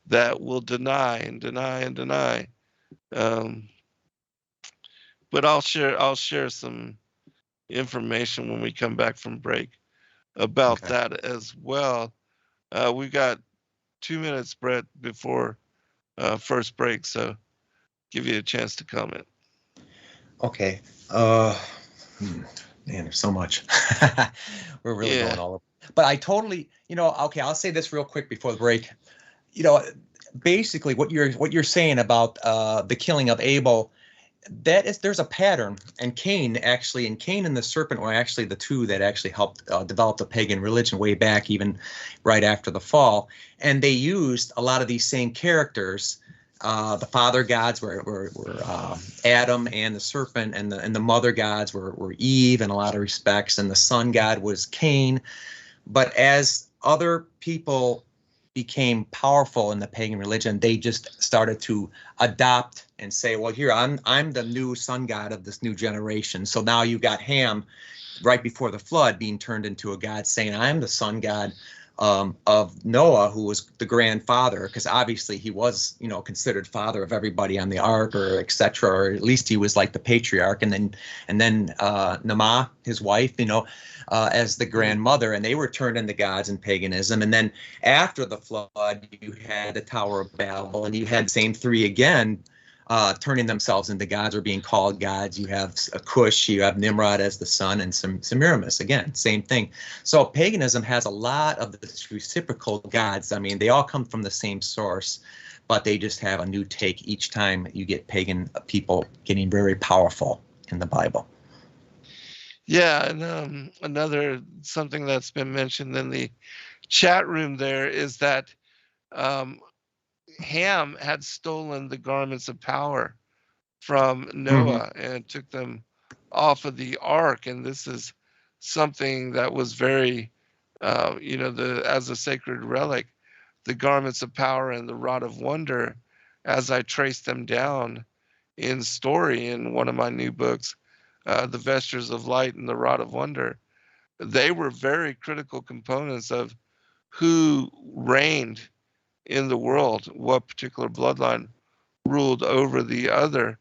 that will deny and deny and deny. But I'll share some information when we come back from break about that as well. We've got 2 minutes, Brett, before first break, so give you a chance to comment. Okay. Man, there's so much. We're really going all over. But I totally, okay, I'll say this real quick before the break. Basically what you're saying about the killing of Abel, there's a pattern. And Cain and the serpent were actually the two that actually helped develop the pagan religion way back, even right after the fall. And they used a lot of these same characters. The father gods were Adam and the serpent, and the mother gods were Eve in a lot of respects, and the son god was Cain. But as other people became powerful in the pagan religion, they just started to adopt and say, well, here, I'm the new sun god of this new generation. So now you got Ham right before the flood being turned into a god, saying, I'm the sun god of Noah, who was the grandfather, because obviously he was, considered father of everybody on the ark, or etc., or at least he was like the patriarch. And then Nama, his wife, as the grandmother, and they were turned into gods in paganism. And then after the flood, you had the Tower of Babel, and you had the same three again, turning themselves into gods or being called gods. You have Cush, you have Nimrod as the son, and Semiramis, again, same thing. So paganism has a lot of this reciprocal gods. I mean, they all come from the same source, but they just have a new take each time you get pagan people getting very powerful in the Bible. Yeah, and another something that's been mentioned in the chat room there is that Ham had stolen the garments of power from Noah and took them off of the ark, and this is something that was very as a sacred relic, the garments of power and the rod of wonder, as I trace them down in story in one of my new books, The Vestures of Light and the Rod of Wonder, they were very critical components of who reigned in the world, what particular bloodline ruled over the other.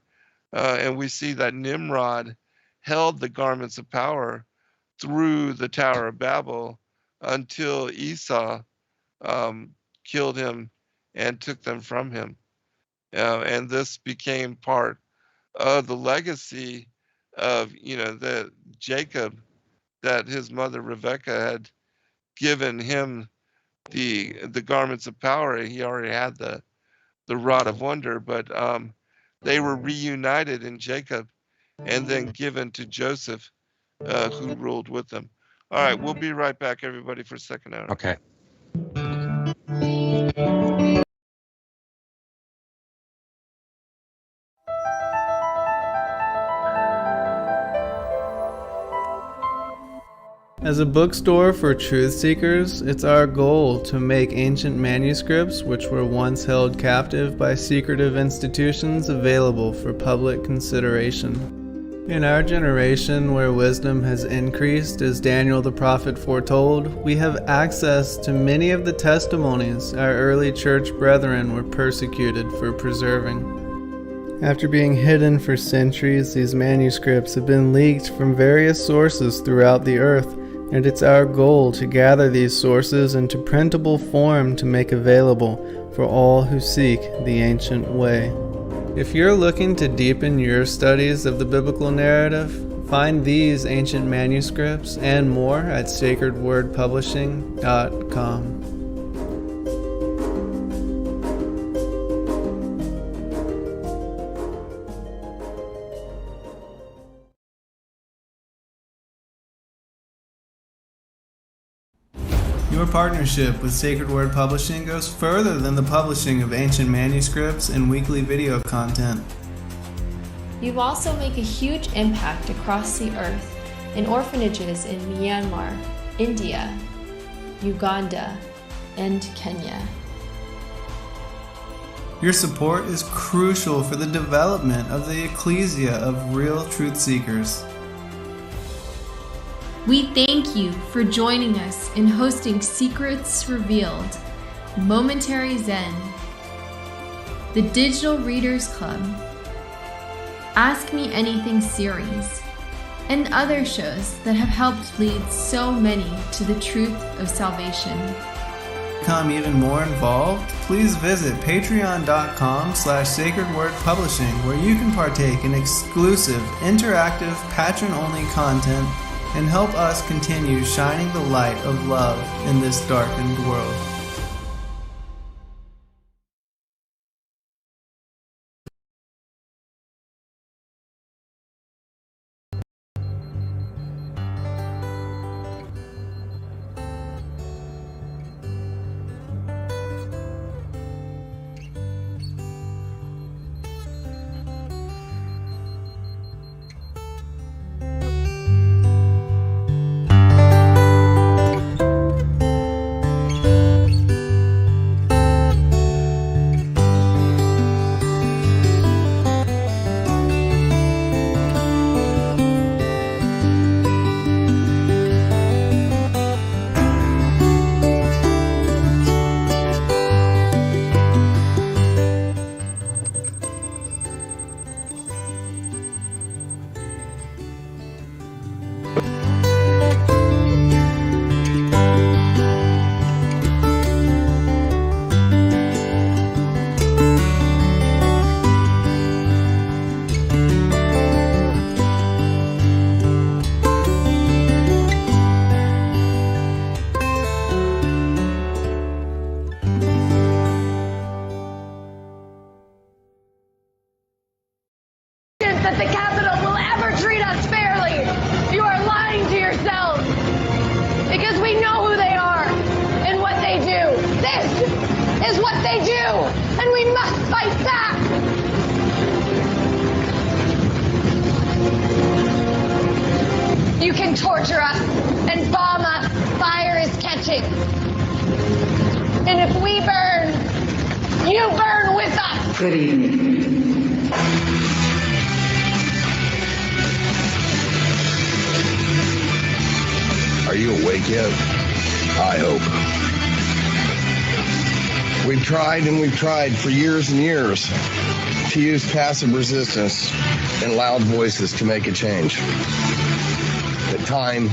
And we see that Nimrod held the garments of power through the Tower of Babel until Esau killed him and took them from him. And this became part of the legacy of, that Jacob, that his mother Rebecca had given him the garments of power. He already had the rod of wonder, but they were reunited in Jacob and then given to Joseph, who ruled with them. All right, we'll be right back, everybody, for a second hour. Okay. As a bookstore for truth seekers, it's our goal to make ancient manuscripts which were once held captive by secretive institutions available for public consideration. In our generation, where wisdom has increased as Daniel the prophet foretold, we have access to many of the testimonies our early church brethren were persecuted for preserving. After being hidden for centuries, these manuscripts have been leaked from various sources throughout the earth, and it's our goal to gather these sources into printable form to make available for all who seek the ancient way. If you're looking to deepen your studies of the biblical narrative, find these ancient manuscripts and more at sacredwordpublishing.com. Your partnership with Sacred Word Publishing goes further than the publishing of ancient manuscripts and weekly video content. You also make a huge impact across the earth in orphanages in Myanmar, India, Uganda, and Kenya. Your support is crucial for the development of the ecclesia of real truth seekers. We thank you for joining us in hosting Secrets Revealed, Momentary Zen, the Digital Readers Club, Ask Me Anything series, and other shows that have helped lead so many to the truth of salvation. To become even more involved, please visit patreon.com/sacredwordpublishing, where you can partake in exclusive, interactive, patron-only content and help us continue shining the light of love in this darkened world. That the Capitol will ever treat us fairly. You are lying to yourselves because we know who they are and what they do. This is what they do, and we must fight back. You can torture us and bomb us. Fire is catching Good evening. Are you awake yet? I hope. We've tried for years and years to use passive resistance and loud voices to make a change. The time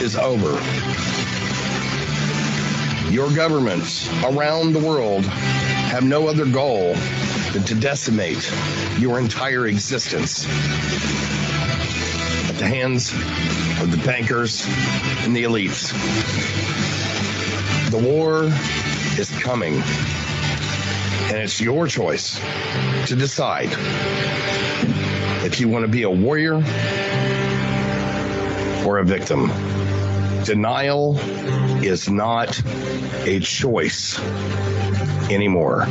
is over. Your governments around the world have no other goal than to decimate your entire existence at the hands of the bankers and the elites. The war is coming, and it's your choice to decide if you want to be a warrior or a victim. Denial is not a choice anymore.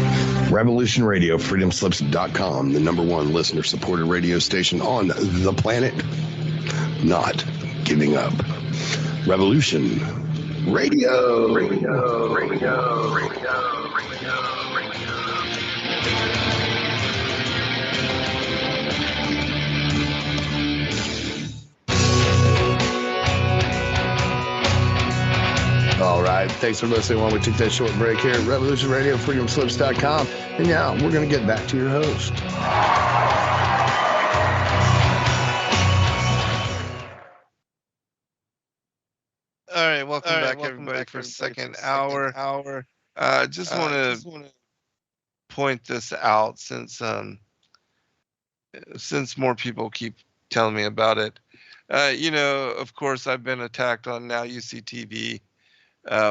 Revolution Radio, freedomslips.com, the #1 listener-supported radio station on the planet. Not giving up. Revolution Radio. All right. Thanks for listening while we took that short break here at Revolution Radio, freedomslips.com. And now we're going to get back to your host. All right, welcome back, everybody, for the second hour. Just want to point this out since more people keep telling me about it. Of course, I've been attacked on Now UCTV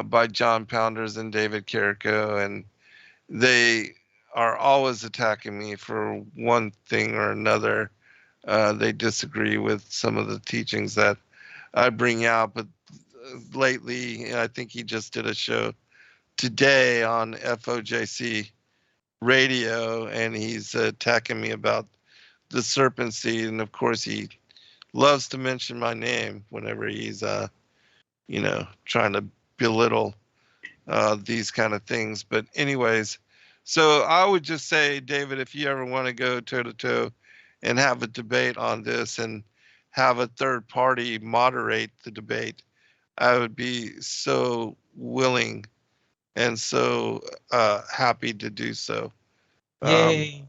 by John Pounders and David Carrico, and they are always attacking me for one thing or another. They disagree with some of the teachings that I bring out, but lately, I think he just did a show today on FOJC radio, and he's attacking me about the serpent seed. And of course, he loves to mention my name whenever he's, trying to belittle these kind of things. But anyways, so I would just say, David, if you ever want to go toe to toe and have a debate on this and have a third party moderate the debate, I would be so willing and so happy to do so. Yay.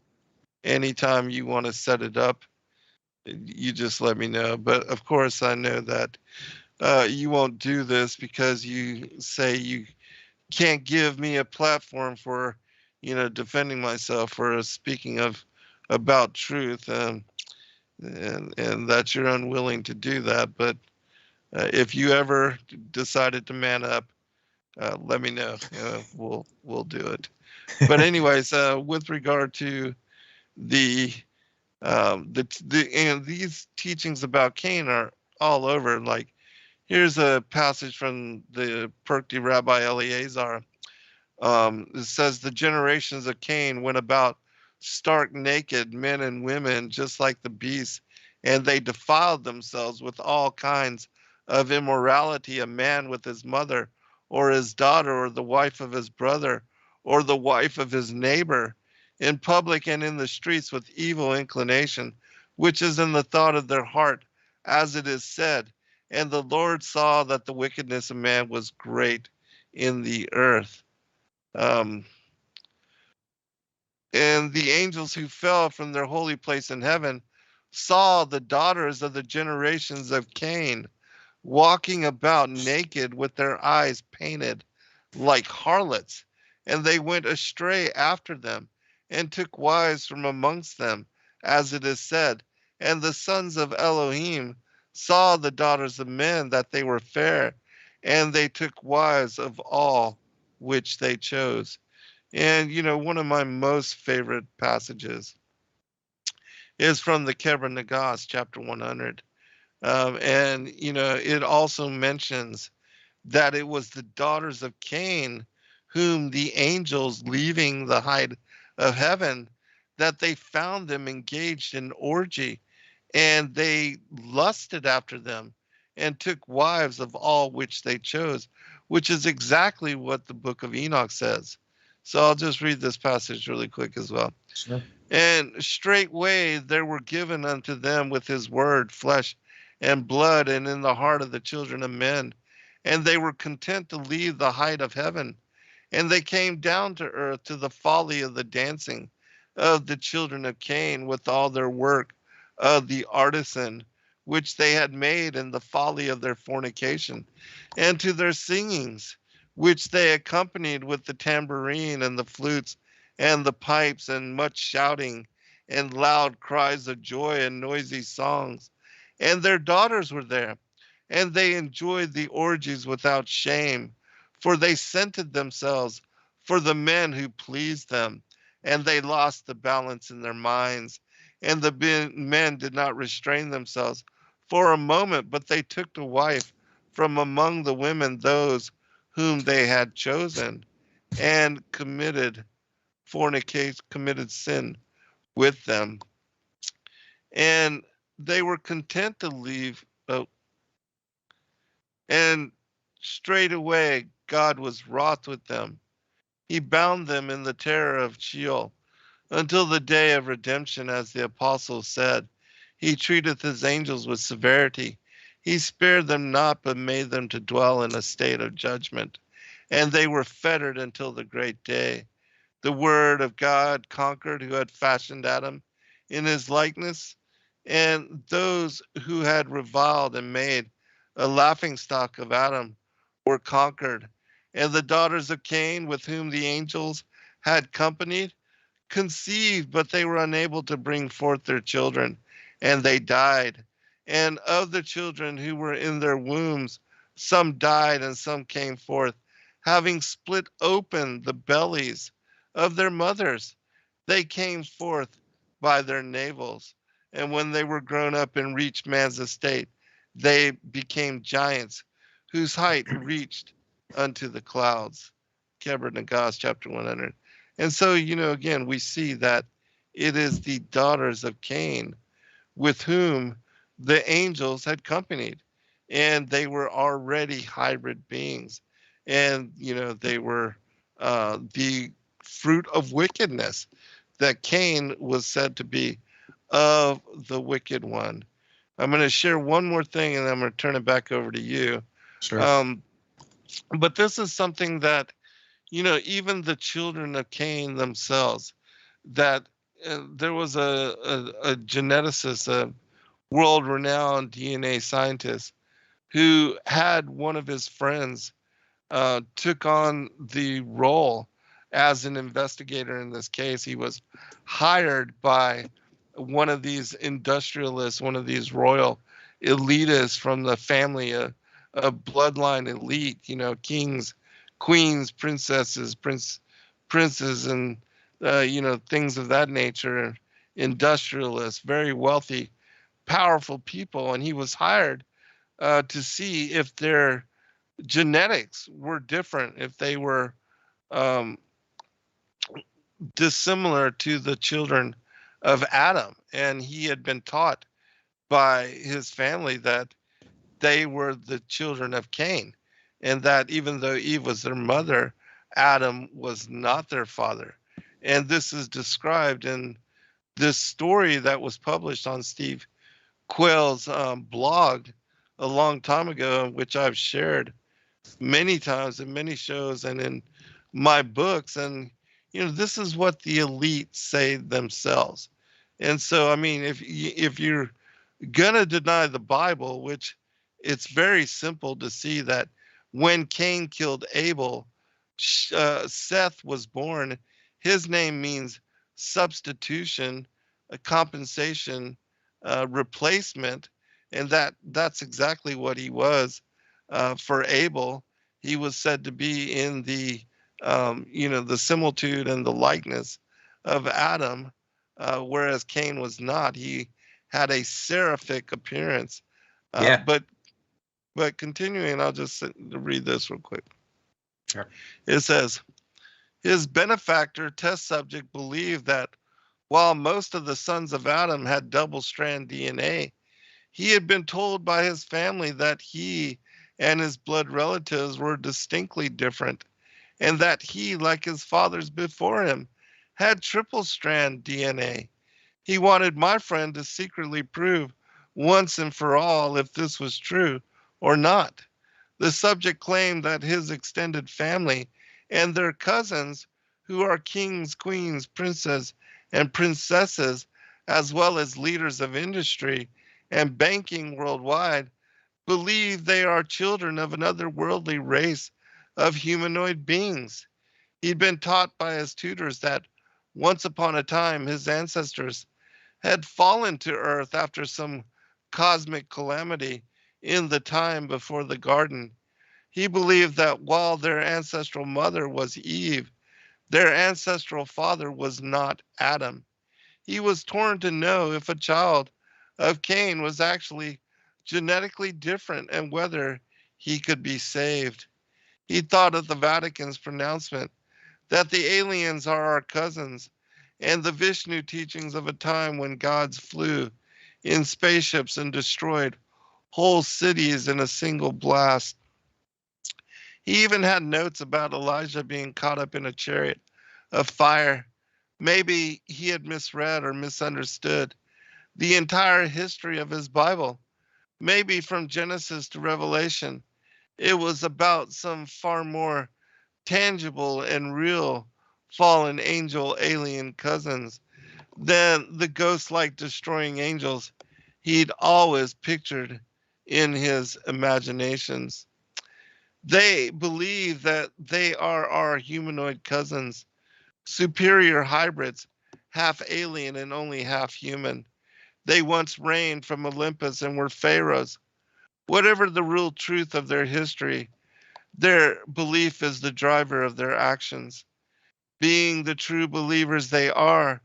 Anytime you want to set it up, you just let me know. But of course, I know that you won't do this because you say you can't give me a platform for, defending myself or speaking about truth, and that you're unwilling to do that. But if you ever decided to man up, let me know. We'll do it. But anyways, with regard to the these teachings about Cain are all over. Like, here's a passage from the Perkti Rabbi Eleazar. It says, the generations of Cain went about stark naked, men and women, just like the beasts, and they defiled themselves with all kinds of immorality, a man with his mother, or his daughter, or the wife of his brother, or the wife of his neighbor, in public and in the streets with evil inclination, which is in the thought of their heart, as it is said. And the Lord saw that the wickedness of man was great in the earth. And the angels who fell from their holy place in heaven saw the daughters of the generations of Cain walking about naked with their eyes painted like harlots, and they went astray after them and took wives from amongst them, as it is said. And the sons of Elohim saw the daughters of men that they were fair, and they took wives of all which they chose. And, one of my most favorite passages is from the Keber Nagas, chapter 100. And, it also mentions that it was the daughters of Cain whom the angels, leaving the height of heaven, that they found them engaged in orgy, and they lusted after them and took wives of all which they chose, which is exactly what the book of Enoch says. So I'll just read this passage really quick as well. Sure. And straightway there were given unto them with his word flesh and blood, and in the heart of the children of men. And they were content to leave the height of heaven. And they came down to earth to the folly of the dancing of the children of Cain, with all their work of the artisan, which they had made in the folly of their fornication, and to their singings, which they accompanied with the tambourine and the flutes and the pipes, and much shouting and loud cries of joy and noisy songs. And their daughters were there, and they enjoyed the orgies without shame, for they scented themselves for the men who pleased them, and they lost the balance in their minds. And the men did not restrain themselves for a moment, but they took to wife from among the women those whom they had chosen, and committed sin with them. And they were content to leave. And straightway God was wroth with them. He bound them in the terror of Sheol until the day of redemption, as the apostle said. He treateth his angels with severity. He spared them not, but made them to dwell in a state of judgment. And they were fettered until the great day. The word of God conquered, who had fashioned Adam in his likeness, and those who had reviled and made a laughingstock of Adam were conquered. And the daughters of Cain, with whom the angels had companied, conceived, but they were unable to bring forth their children, and they died. And of the children who were in their wombs, some died and some came forth, having split open the bellies of their mothers. They came forth by their navels. And when they were grown up and reached man's estate, they became giants, whose height reached unto the clouds. Keber Nagas, chapter 100. And so, again, we see that it is the daughters of Cain with whom the angels had companied, and they were already hybrid beings. And, they were the fruit of wickedness, that Cain was said to be of the wicked one. I'm going to share one more thing, and then I'm going to turn it back over to you. Sure. But this is something that, even the children of Cain themselves, that there was a geneticist, a world-renowned DNA scientist, who had one of his friends took on the role as an investigator in this case. He was hired by one of these industrialists, one of these royal elitists from the family, a bloodline elite, kings, queens, princesses, princes, and things of that nature, industrialists, very wealthy, powerful people. And he was hired to see if their genetics were different, if they were dissimilar to the children of Adam. And he had been taught by his family that they were the children of Cain, and that even though Eve was their mother, Adam was not their father. And this is described in this story that was published on Steve Quayle's blog a long time ago, which I've shared many times in many shows and in my books. And, this is what the elite say themselves. And so, if you're going to deny the Bible, which it's very simple to see that when Cain killed Abel, Seth was born. His name means substitution, a compensation, replacement, and that's exactly what he was for Abel. He was said to be in the the similitude and the likeness of Adam, whereas Cain was not. He had a seraphic appearance. Yeah. But continuing, I'll just read this real quick. Sure. It says, his benefactor, test subject, believed that while most of the sons of Adam had double-strand DNA, he had been told by his family that he and his blood relatives were distinctly different, and that he, like his fathers before him, had triple strand DNA. He wanted my friend to secretly prove once and for all if this was true or not. The subject claimed that his extended family and their cousins, who are kings, queens, princes, and princesses, as well as leaders of industry and banking worldwide, believe they are children of an otherworldly race of humanoid beings. He'd been taught by his tutors that once upon a time his ancestors had fallen to earth after some cosmic calamity in the time before the garden. He believed that while their ancestral mother was Eve, their ancestral father was not Adam. He was torn to know if a child of Cain was actually genetically different and whether he could be saved. He thought of the Vatican's pronouncement that the aliens are our cousins, and the Vishnu teachings of a time when gods flew in spaceships and destroyed whole cities in a single blast. He even had notes about Elijah being caught up in a chariot of fire. Maybe he had misread or misunderstood the entire history of his Bible. Maybe from Genesis to Revelation, it was about some far more tangible and real fallen angel alien cousins than the ghost-like destroying angels he'd always pictured in his imaginations. They believe that they are our humanoid cousins, superior hybrids, half alien and only half human. They once reigned from Olympus and were pharaohs. Whatever the real truth of their history, their belief is the driver of their actions. Being the true believers they are,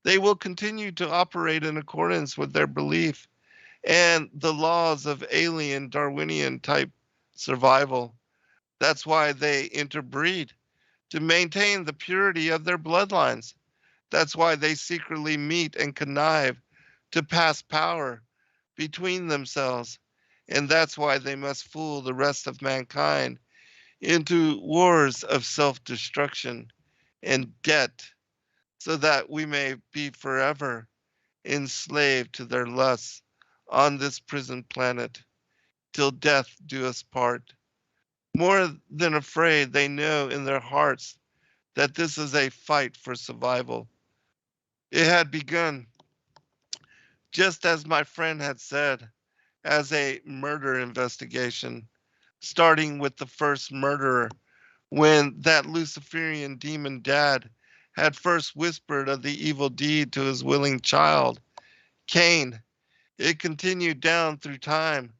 they will continue to operate in accordance with their belief and the laws of alien Darwinian type survival. That's why they interbreed, to maintain the purity of their bloodlines. That's why they secretly meet and connive to pass power between themselves. And that's why they must fool the rest of mankind into wars of self-destruction and debt, so that we may be forever enslaved to their lusts on this prison planet, till death do us part. More than afraid, they know in their hearts that this is a fight for survival. It had begun, just as my friend had said, as a murder investigation, starting with the first murderer, when that Luciferian demon dad had first whispered of the evil deed to his willing child, Cain. It continued down through time,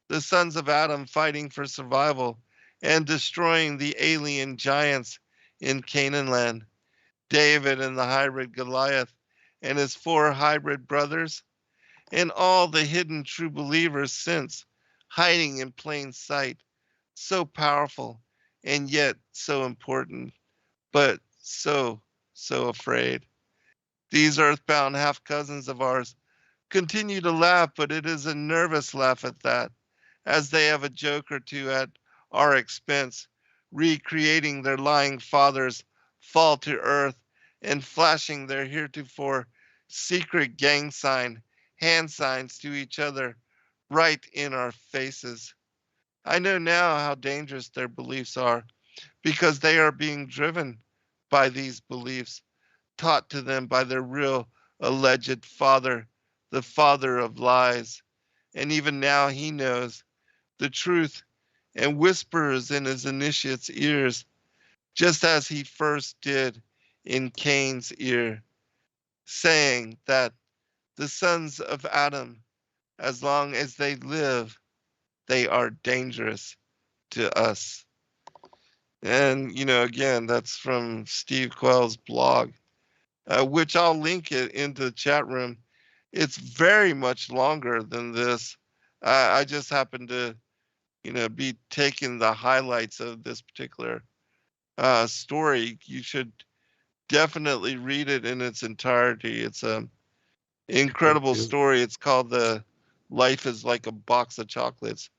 the sons of Adam fighting for survival and destroying the alien giants in Canaan land. David and the hybrid Goliath and his 4 hybrid brothers, and all the hidden true believers since, hiding in plain sight, so powerful and yet so important, but so afraid. These earthbound half cousins of ours continue to laugh, but it is a nervous laugh at that, as they have a joke or two at our expense, recreating their lying fathers' fall to earth and flashing their heretofore secret gang sign, hand signs to each other right in our faces. I know now how dangerous their beliefs are, because they are being driven by these beliefs, taught to them by their real alleged father, the father of lies. And even now he knows the truth and whispers in his initiate's ears, just as he first did in Cain's ear, saying that the sons of Adam, as long as they live, they are dangerous to us. And, again, that's from Steve Quayle's blog, which I'll link it into the chat room. It's very much longer than this. I just happened to, be taking the highlights of this particular story. You should definitely read it in its entirety. It's an incredible story. It's called The Life is Like a Box of Chocolates,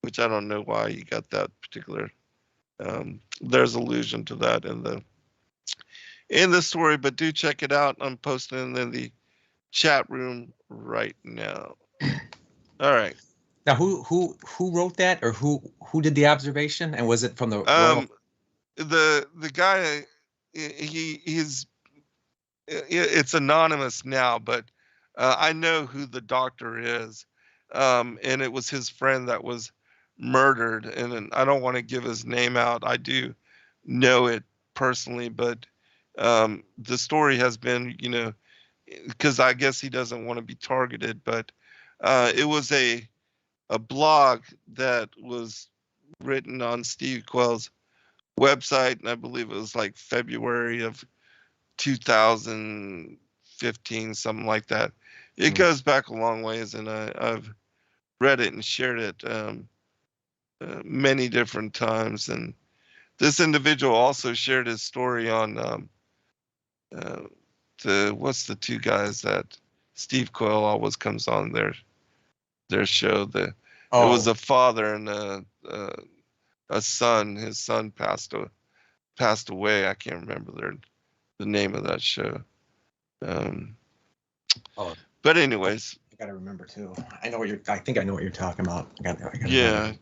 which I don't know why you got that particular There's allusion to that in the story, but do check it out. I'm posting it in the chat room right now. All right. Now, who wrote that, or who did the observation, and was it from the royal? The guy, he's it's anonymous now, but I know who the doctor is, and it was his friend that was murdered, and I don't want to give his name out. I do know it personally, but the story has been, because I guess he doesn't want to be targeted, but it was a blog that was written on Steve Quayle's website, and I believe it was like February of 2015, something like that. It goes back a long ways, and I've read it and shared it many different times. And this individual also shared his story on what's the two guys that Steve Quayle always comes on their show. It was a father and a son. His son passed away. I can't remember the name of that show. But anyways, I gotta remember too. I think I know what you're talking about. I gotta yeah.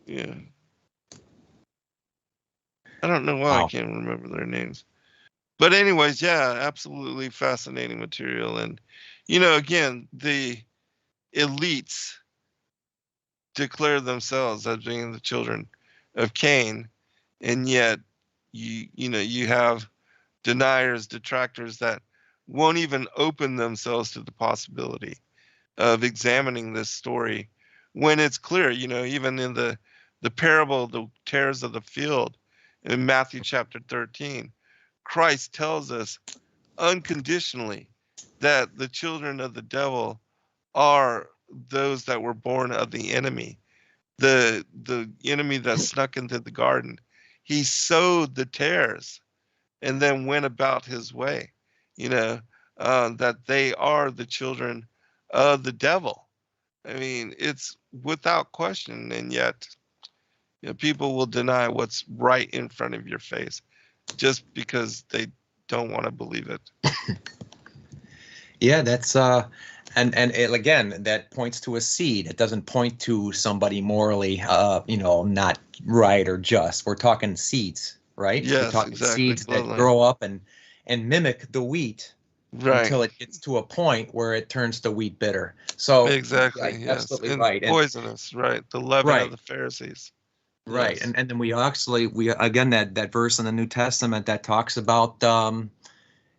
I don't know why I can't remember their names. But anyways, yeah, absolutely fascinating material. And, again, the elites declare themselves as being the children of Cain, and yet you have deniers, detractors that won't even open themselves to the possibility of examining this story when it's clear, even in the parable of the tares of the field in Matthew chapter 13, Christ tells us unconditionally that the children of the devil are those that were born of the enemy, the enemy that snuck into the garden. He sowed the tares and then went about his way, that they are the children of the devil. I mean, it's without question, and yet people will deny what's right in front of your face just because they don't want to believe it. Yeah, that's again, that points to a seed. It doesn't point to somebody morally, not right or just. We're talking seeds, right? Yes, we're talking exactly. Seeds that grow up and mimic the wheat, right, until it gets to a point where it turns to wheat bitter. So exactly, yeah, yes, absolutely and right, poisonous, right? The leaven of the Pharisees. Right. Yes. And then we again, that verse in the New Testament that talks about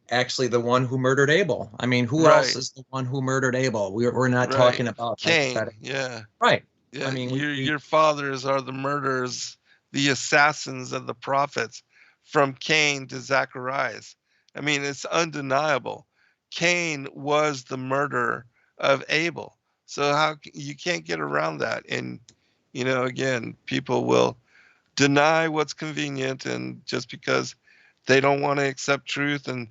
actually the one who murdered Abel. I mean, who else is the one who murdered Abel? We're not talking about Cain. Yeah. Right. Yeah. I mean, your fathers are the murderers, the assassins of the prophets, from Cain to Zacharias. I mean, it's undeniable. Cain was the murderer of Abel. So you can't get around that. And again, people will deny what's convenient, and just because they don't want to accept truth and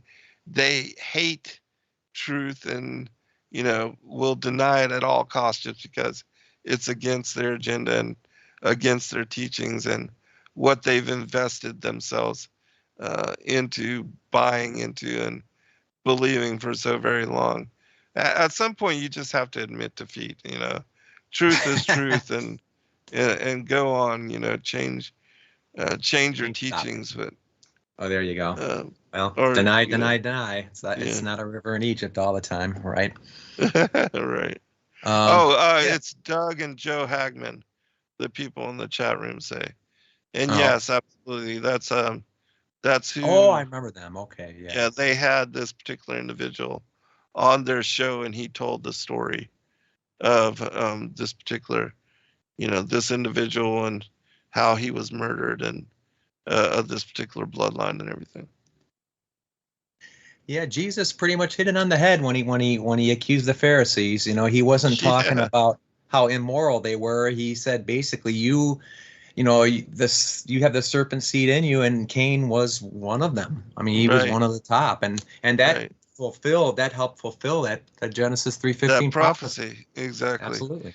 they hate truth, and will deny it at all costs just because it's against their agenda and against their teachings and what they've invested themselves into buying into and believing for so very long. At some point, you just have to admit defeat. Truth is truth, and go on. Change your teachings. But there you go. Deny. It's not a river in Egypt all the time, right? Right. It's Doug and Joe Hagman, the people in the chat room say. And yes, absolutely. That's who. Oh, I remember them. Okay, yeah. Yeah, they had this particular individual on their show, and he told the story of this particular, this individual and how he was murdered, and of this particular bloodline and everything. Yeah, Jesus pretty much hit it on the head when he accused the Pharisees. He wasn't talking about how immoral they were. He said basically, you have the serpent seed in you, and Cain was one of them. I mean, he was one of the top, and that helped fulfill that Genesis 3:15 that prophecy. Exactly. Absolutely.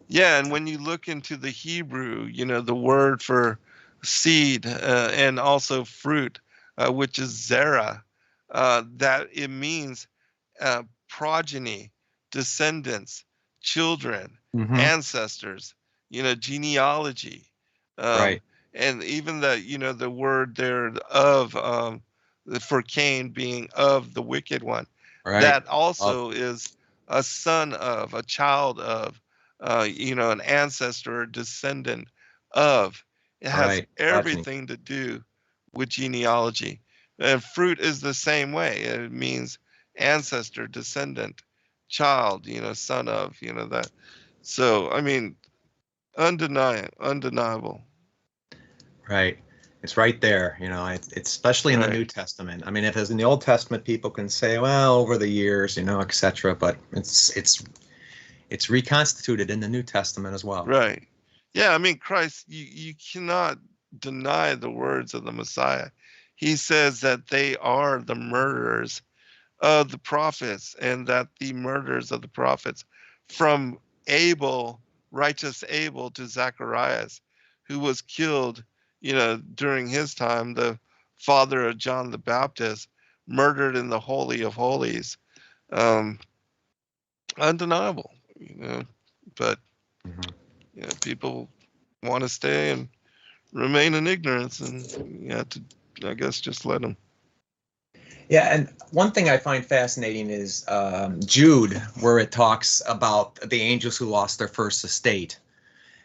Yeah, and when you look into the Hebrew, the word for seed, and also fruit, which is zera, that it means progeny, descendants, children, Hmm. ancestors, genealogy. Um, Right. and even the word there of, for Cain being of the wicked one, Right. that Of also is a son of, a child of, an ancestor or descendant of. It has right. Progeny. everything to do with genealogy. And fruit is the same way. It means ancestor, descendant, child, son of, that. So, I mean, undeniable. Right. It's right there. It's especially in the Right, New Testament. I mean, if it's in the Old Testament, people can say, well, over the years, etc. But it's reconstituted in the New Testament as well. right. Yeah, I mean, Christ, you cannot deny the words of the Messiah. He says that they are the murderers of the prophets, and that the murders of the prophets, from Abel, righteous Abel, to Zacharias, who was killed, during his time, the father of John the Baptist, murdered in the Holy of Holies. Um, Undeniable, but Hmm. people want to stay and remain in ignorance, and you have to, I guess, just let them. Yeah, and one thing I find fascinating is Jude, where it talks about the angels who lost their first estate.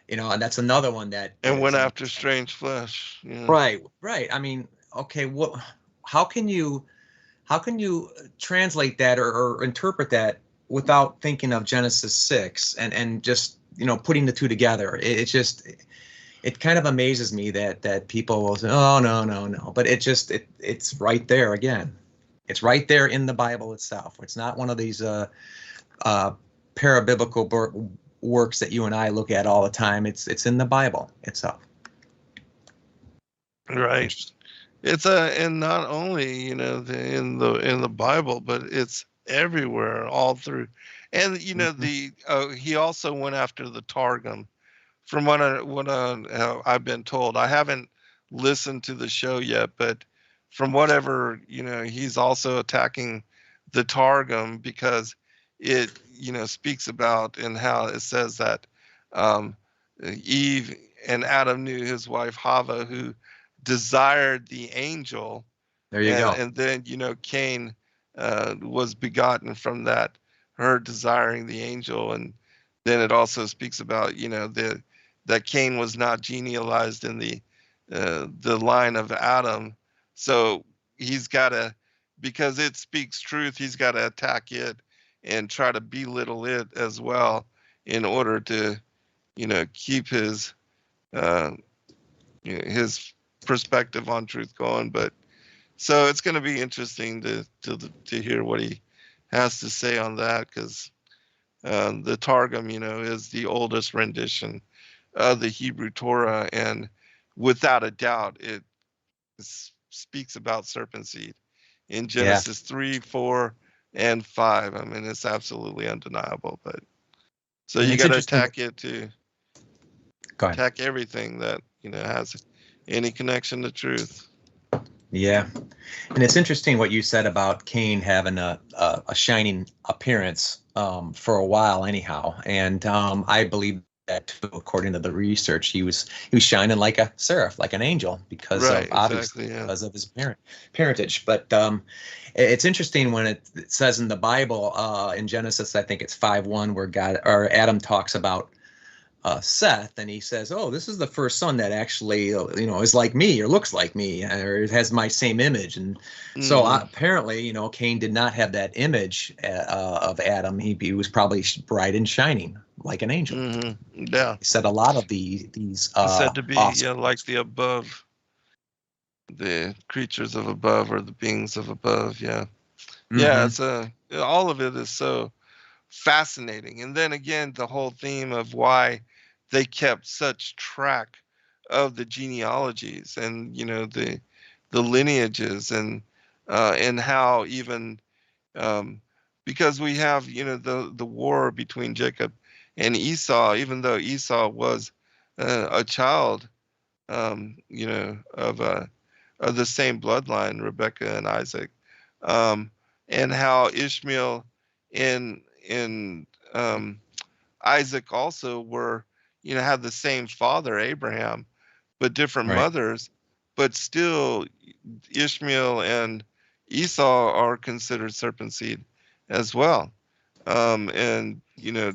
And that's another one that And is went after strange flesh. Yeah. right, right. I mean, okay, how can you translate that or interpret that without thinking of Genesis 6 and just putting the two together? It kind of amazes me that people will say, oh, no, but it's right there again. It's right there in the Bible itself. It's not one of these parabiblical works that you and I look at all the time. It's in the Bible itself. Right. It's and not only in the Bible, but it's everywhere, all through. And Mhm. he also went after the Targum. From I've been told, I haven't listened to the show yet, but from whatever he's also attacking the Targum, because it speaks about, and how it says that um, Eve and Adam knew his wife Hava, who desired the angel, There you and go. and then Cain was begotten from her desiring the angel. And then it also speaks about that Cain was not genealogized in the line of Adam. So he's got to, because it speaks truth, he's got to attack it and try to belittle it as well, in order to keep uh, his perspective on truth going. But so it's going to be interesting to hear what he has to say on that, because the Targum, is the oldest rendition of the Hebrew Torah, and without a doubt, it speaks about serpent seed in Yeah. Genesis 3, 4, and 5. I mean, it's absolutely undeniable. But so And you it's got to interesting. attack it to Go ahead. attack everything that has any connection to truth. Yeah. And it's interesting what you said about Cain having a shining appearance for a while anyhow. And I believe that too, according to the research, he was shining like a seraph, like an angel, because of Right, obviously exactly, yeah. because of his parentage. But it's interesting when it says in the Bible, in Genesis, I think it's 5:1, where Adam talks about Seth, and he says, "Oh, this is the first son that actually, is like me, or looks like me, or has my same image." And so Mhm. apparently, Cain did not have that image of Adam. He was probably bright and shining like an angel. Yeah. He said a lot of these It's said to be, like offsprings. the above, the creatures of above, or the beings of above. Yeah. Yeah, Hmm. it's all of it is so fascinating. And then again, the whole theme of why they kept such track of the genealogies, and the lineages, and how even, because we have the war between Jacob and Esau, even though Esau was a child you know, of the same bloodline, Rebecca and Isaac, and how Ishmael and Isaac also were, you know, had the same father, Abraham, but different Right. mothers, but still Ishmael and Esau are considered serpent seed as well. And you know,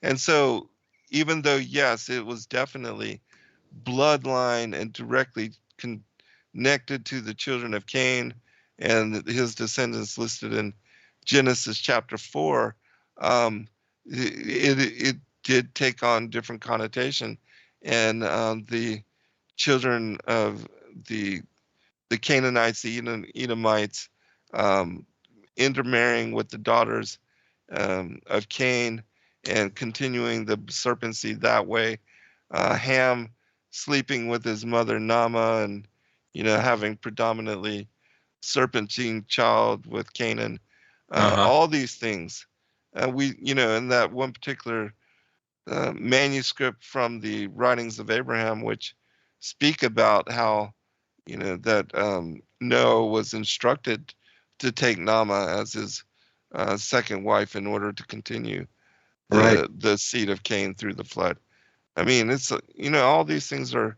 and so even though yes, it was definitely bloodline and directly connected to the children of Cain and his descendants listed in Genesis chapter 4, it did take on different connotation, and the children of the Canaanites, the Edomites, intermarrying with the daughters of Cain and continuing the serpent seed that way. Ham sleeping with his mother Nama, and you know, having predominantly serpentine child with Canaan. All these things, we, you know, in that one particular manuscript from the writings of Abraham, which speak about how, you know, that Noah was instructed to take Nama as his second wife in order to continue the seed of Cain through the flood. I mean, it's, you know, all these things are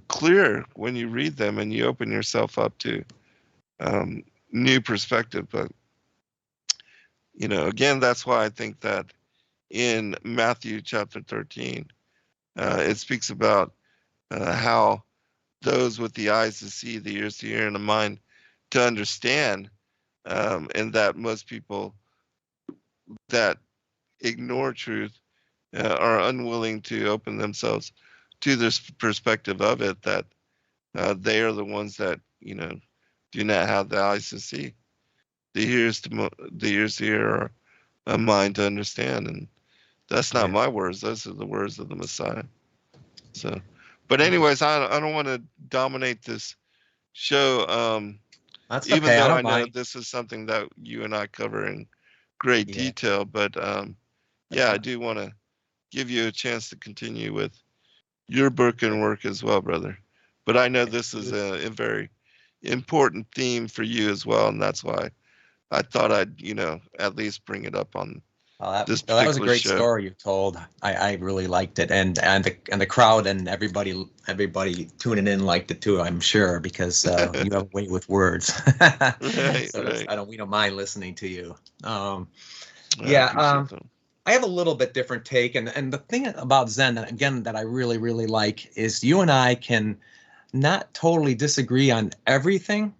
clear when you read them and you open yourself up to new perspective. But, you know, again, that's why I think that in Matthew chapter 13, it speaks about how those with the eyes to see, the ears to hear, and the mind to understand, and that most people that ignore truth are unwilling to open themselves to this perspective of it, that they are the ones that, you know, do not have the eyes to see, the ears to hear, or a mind to understand. And that's not my words; those are the words of the Messiah. So, but anyways, I don't want to dominate this show. That's even okay. though I I don't know mind. this is something that you and I cover in great detail, but yeah, I do want to give you a chance to continue with your book and work as well, brother. But I know this is a very important theme for you as well, and that's why I thought I'd, you know, at least bring it up on this particular that was a great show. story you told. I really liked it, and the crowd and everybody tuning in liked it too. I'm sure, because you have a way with words. So we don't mind listening to you. I have a little bit different take, and the thing about Zen, again, that I really like is you and I can not totally disagree on everything,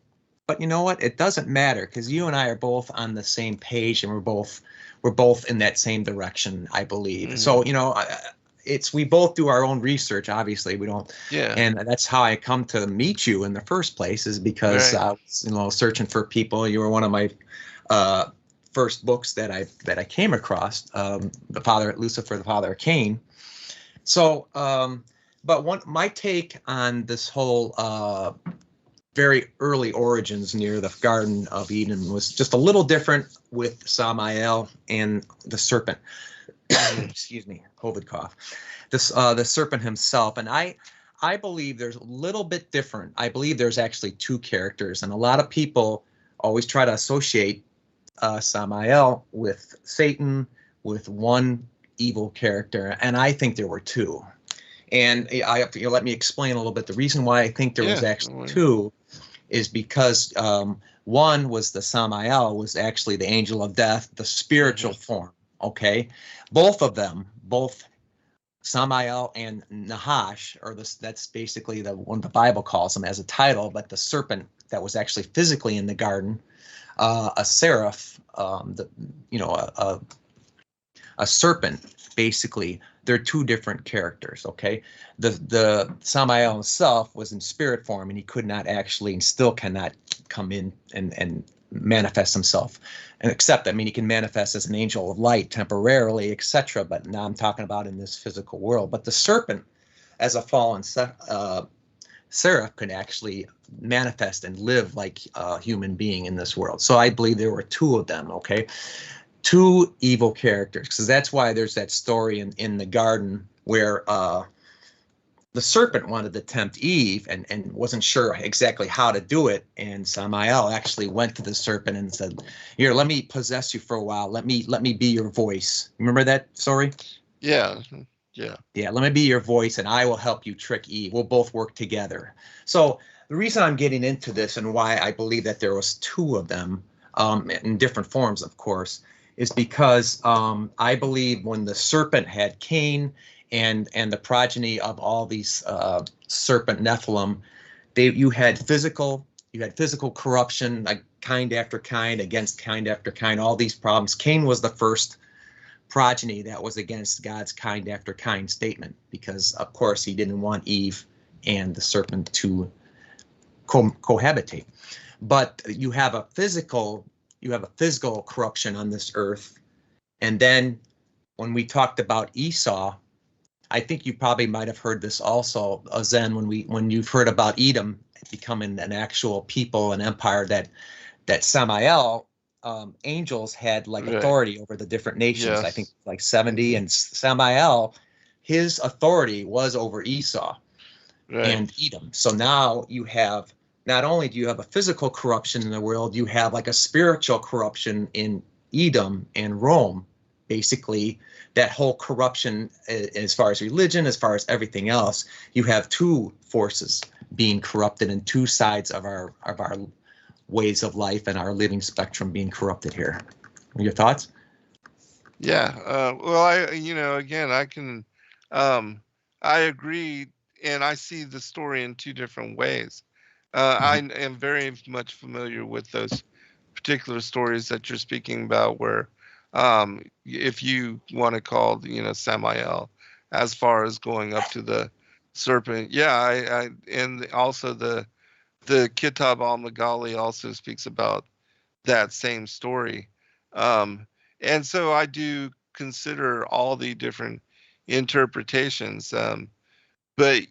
but you know what? It doesn't matter, because you and I are both on the same page, and we're both in that same direction, I believe. Mm-hmm. So, you know, we both do our own research. Obviously, we don't. Yeah. And that's how I come to meet you in the first place, is because I was, you know, searching for people. You were one of my first books that I came across, Lucifer, the father of Cain. So, but my take on this whole very early origins near the Garden of Eden was just a little different with Samael and the serpent. Excuse me, COVID cough. The serpent himself, and I believe there's a little bit different. I believe there's actually two characters, and a lot of people always try to associate Samael with Satan, with one evil character, and I think there were two. And let me explain a little bit. The reason why I think there was actually two is because one was the Samael, was actually the angel of death, the spiritual form. Okay, both of them, both Samael and Nahash, that's basically the one the Bible calls them as a title, but the serpent that was actually physically in the garden, a seraph, a serpent, basically. They're two different characters, okay? The Samael himself was in spirit form, and he could not actually, and still cannot, come in and manifest himself. And except, I mean, he can manifest as an angel of light temporarily, etc. But now I'm talking about in this physical world. But the serpent, as a fallen seraph, could actually manifest and live like a human being in this world. So I believe there were two of them, okay? Two evil characters, because that's why there's that story in the garden where the serpent wanted to tempt Eve and wasn't sure exactly how to do it. And Samael actually went to the serpent and said, "Here, let me possess you for a while. Let me be your voice." Remember that story? Yeah. Yeah, let me be your voice and I will help you trick Eve. We'll both work together. So the reason I'm getting into this and why I believe that there was two of them, in different forms, of course, is because I believe when the serpent had Cain and the progeny of all these serpent Nephilim, you had physical corruption, like kind after kind against kind after kind, all these problems. Cain was the first progeny that was against God's kind after kind statement, because of course he didn't want Eve and the serpent to cohabitate. But you have a physical corruption on this earth. And then when we talked about Esau, I think you probably might have heard this also, Zen, when you've heard about Edom becoming an actual people, an empire, that Samael, angels had like authority over the different nations. Yes. I think like 70, and Samael, his authority was over Esau and Edom. So now you have, not only do you have a physical corruption in the world, you have like a spiritual corruption in Edom and Rome. Basically, that whole corruption, as far as religion, as far as everything else, you have two forces being corrupted and two sides of our ways of life and our living spectrum being corrupted here. Your thoughts? Yeah. Well, I agree, and I see the story in two different ways. I am very much familiar with those particular stories that you're speaking about, where if you want to call, Samael, as far as going up to the serpent. Yeah, I and also the Kitab al-Magali also speaks about that same story. And so I do consider all the different interpretations. But,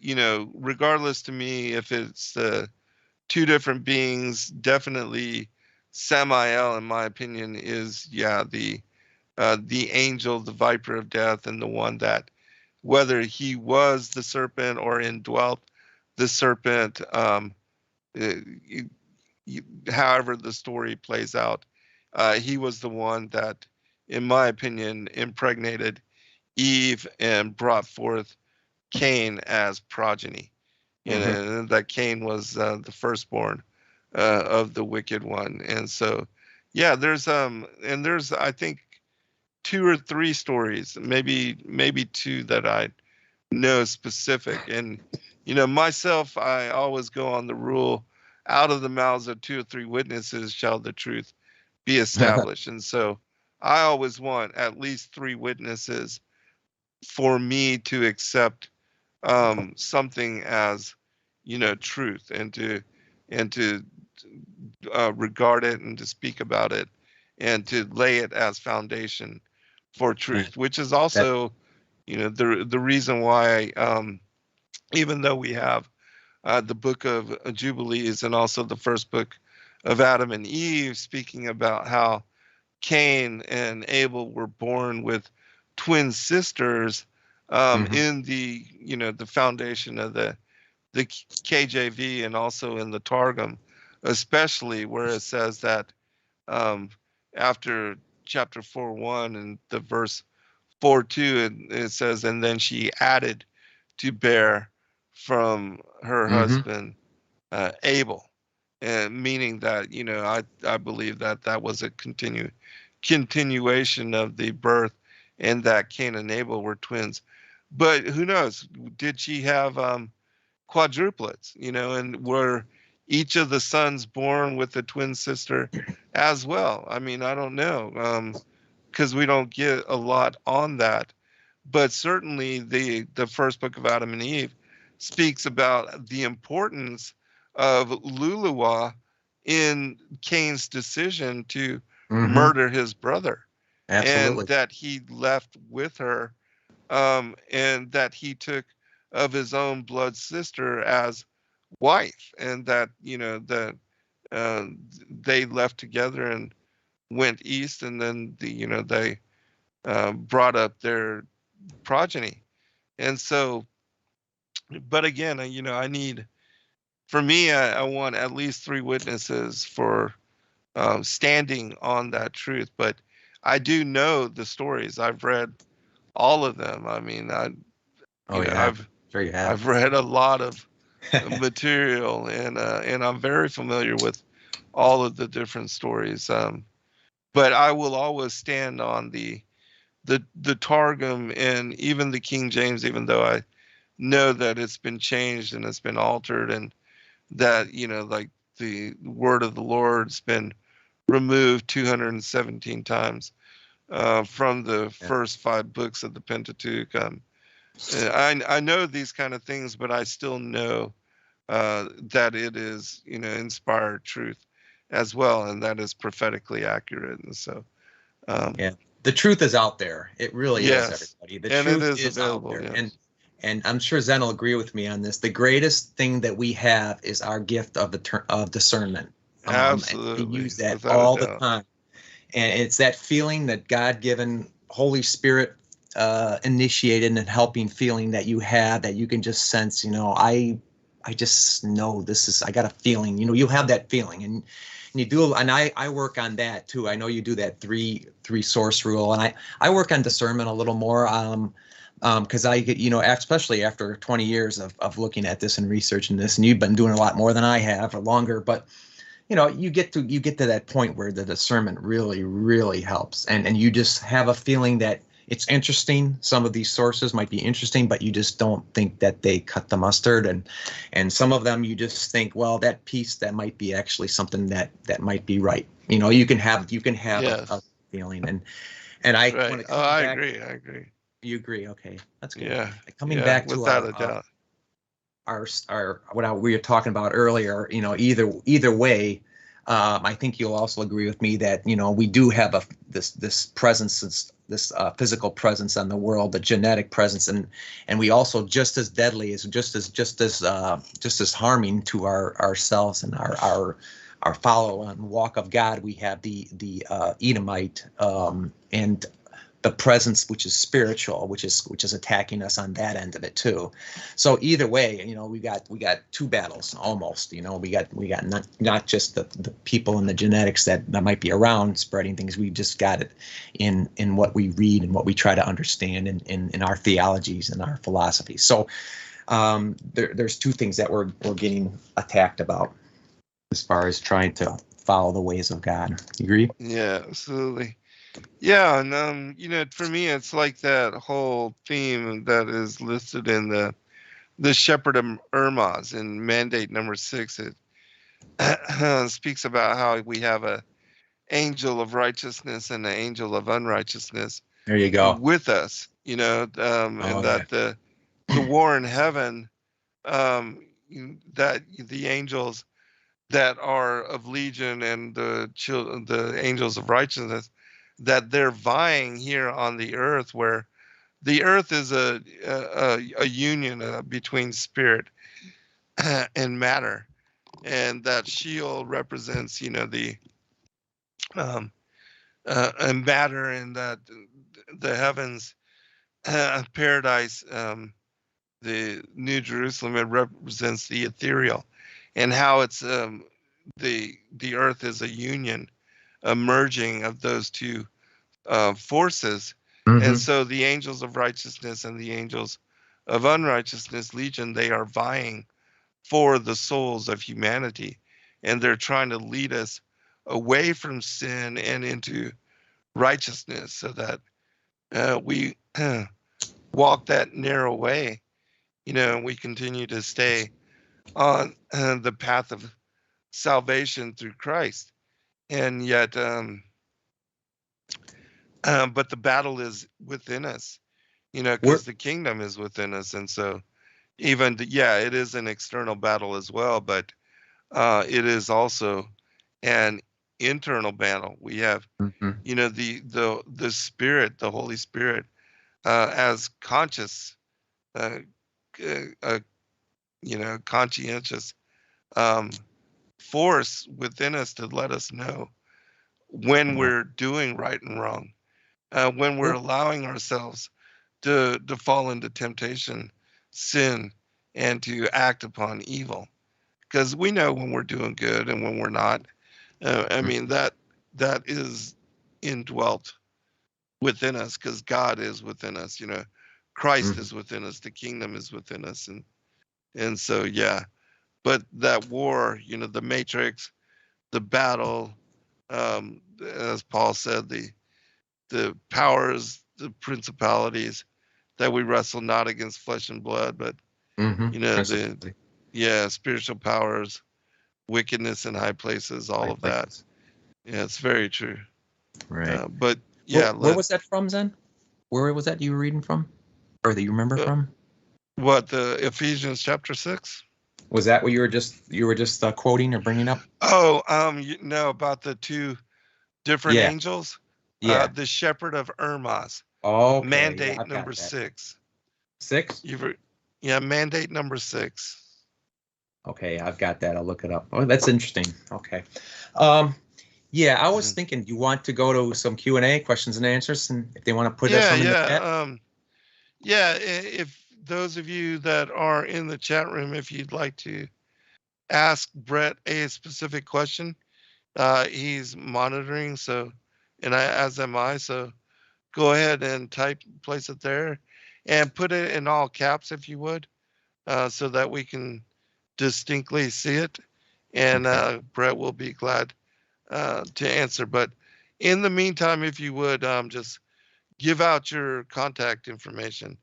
regardless, to me, if it's two different beings, definitely Samael, in my opinion, is, the angel, the viper of death, and the one that, whether he was the serpent or indwelt the serpent, however the story plays out, he was the one that, in my opinion, impregnated Eve and brought forth Cain as progeny. And that Cain was the firstborn of the wicked one. And so, yeah, there's I think 2 or 3 stories, maybe 2 that I know specific. And myself, I always go on the rule, out of the mouths of 2 or 3 witnesses shall the truth be established. And so I always want at least 3 witnesses for me to accept something as truth, and to regard it and to speak about it and to lay it as foundation for truth, which is also the reason why, even though we have the book of Jubilees and also the first book of Adam and Eve speaking about how Cain and Abel were born with twin sisters, in the the foundation of the KJV, and also in the Targum, especially where it says that after chapter 4:1 and the verse 4:2, it says, and then she added to bear from her husband Abel, and meaning that I believe that was a continuation of the birth, and that Cain and Abel were twins. But who knows? Did she have quadruplets? And were each of the sons born with a twin sister as well? I mean, I don't know, because we don't get a lot on that. But certainly the first book of Adam and Eve speaks about the importance of Luluwa in Cain's decision to murder his brother. Absolutely. And that he left with her, and that he took of his own blood sister as wife, and that they left together and went east, and then they brought up their progeny. And so But again, I need, for me, I want at least 3 witnesses for standing on that truth. But I do know the stories. I've read all of them. I mean, Sure you have. I've read a lot of material, and I'm very familiar with all of the different stories. But I will always stand on the Targum and even the King James, even though I know that it's been changed and it's been altered, and that like the word of the Lord's been removed 217 times from the first 5 books of the Pentateuch. I know these kind of things, but I still know that it is inspired truth as well, and that is prophetically accurate. And so the truth is out there. It really is, everybody. The truth is available, out there. yes. And I'm sure Zen will agree with me on this. The greatest thing that we have is our gift of discernment. Absolutely. And we use that all the time. And it's that feeling, that God-given, Holy Spirit initiated and helping feeling that you have, that you can just sense, I just know this is, I got a feeling, you have that feeling, and you do, and I work on that too. I know you do that three source rule, and I work on discernment a little more, because I get, especially after 20 years of looking at this and researching this, and you've been doing a lot more than I have, or longer, but you get to that point where the discernment really, really helps, and you just have a feeling that it's interesting. Some of these sources might be interesting, but you just don't think that they cut the mustard, and some of them you just think, well, that piece, that might be actually something that might be right. You can have Yes. a feeling, and I Right. I agree. You agree? Okay, that's good. Yeah. Coming back to without a doubt. our what we were talking about earlier, either way, I think you'll also agree with me that we do have this presence, this physical presence on the world, the genetic presence, and we also just as deadly, as just as harming to ourselves and our follow and walk of God. We have the Edomite and the presence, which is spiritual, which is attacking us on that end of it too. So either way, we got 2 battles almost. We got not just the people and the genetics that might be around spreading things. We just got it in what we read and what we try to understand in our theologies and our philosophies. So there's 2 things that we're getting attacked about as far as trying to follow the ways of God. You agree? Yeah, absolutely. Yeah, and for me, it's like that whole theme that is listed in the Shepherd of Hermas in Mandate number 6. It speaks about how we have a angel of righteousness and an angel of unrighteousness. There you go. With us, that the war in heaven, that the angels that are of legion and the angels of righteousness, that they're vying here on the earth, where the earth is a union between spirit and matter, and that Sheol represents the and matter, and that the heavens, paradise, the New Jerusalem, it represents the ethereal, and how it's the earth is a union, a merging of those 2 forces. Mm-hmm. And so the angels of righteousness and the angels of unrighteousness, legion, they are vying for the souls of humanity, and they're trying to lead us away from sin and into righteousness, so that we walk that narrow way, and we continue to stay on the path of salvation through Christ. And yet but the battle is within us, because the kingdom is within us. And so even it is an external battle as well, but it is also an internal battle. We have the Spirit, the Holy Spirit, as conscious, conscientious force within us to let us know when we're doing right and wrong, when we're allowing ourselves to fall into temptation, sin, and to act upon evil, because we know when we're doing good and when we're not. I mean, that is indwelt within us, because God is within us. Christ is within us. The kingdom is within us, and so yeah. But that war, the matrix, the battle, as Paul said, the powers, the principalities, that we wrestle not against flesh and blood, but spiritual powers, wickedness in high places, all of that. Yeah, it's very true. Right. But yeah, where was that from, Zen? Where was that you were reading from, or that you remember from? What, the Ephesians chapter 6? Was that what you were just quoting or bringing up? Oh, about the two different angels. Yeah. The shepherd of Hermas. Oh, okay. Mandate number 6. 6? Mandate number 6. Okay, I've got that. I'll look it up. Oh, that's interesting. Okay. Yeah, I was thinking, you want to go to some Q&A, questions and answers, and if they want to put us on the chat? If those of you that are in the chat room, if you'd like to ask Brett a specific question, he's monitoring, as am I, so go ahead and place it there, and put it in all caps if you would, so that we can distinctly see it, and Brett will be glad to answer. But in the meantime, if you would, just give out your contact information,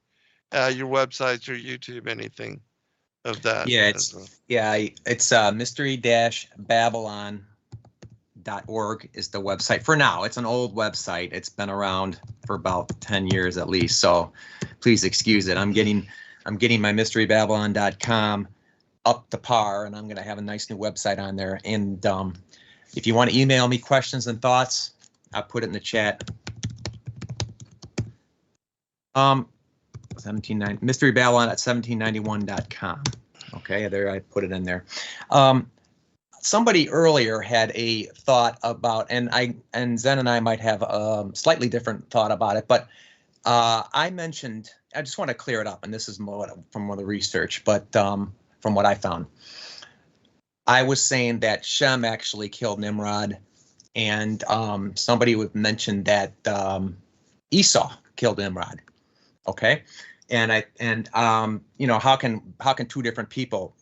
your websites, your YouTube, anything of that. Yeah, it's mystery-babylon.org is the website for now. It's an old website. It's been around for about 10 years at least, so please excuse it. I'm getting my mysterybabylon.com up to par, and I'm going to have a nice new website on there. And if you want to email me questions and thoughts, I'll put it in the chat. mysterybabylon@1791.com. Okay, there, I put it in there. Somebody earlier had a thought about, and Zen and I might have a slightly different thought about it, but I mentioned, I just want to clear it up, and this is more from the research, but from what I found, I was saying that Shem actually killed Nimrod, and somebody would mention that Esau killed Nimrod. Okay, and how can two different people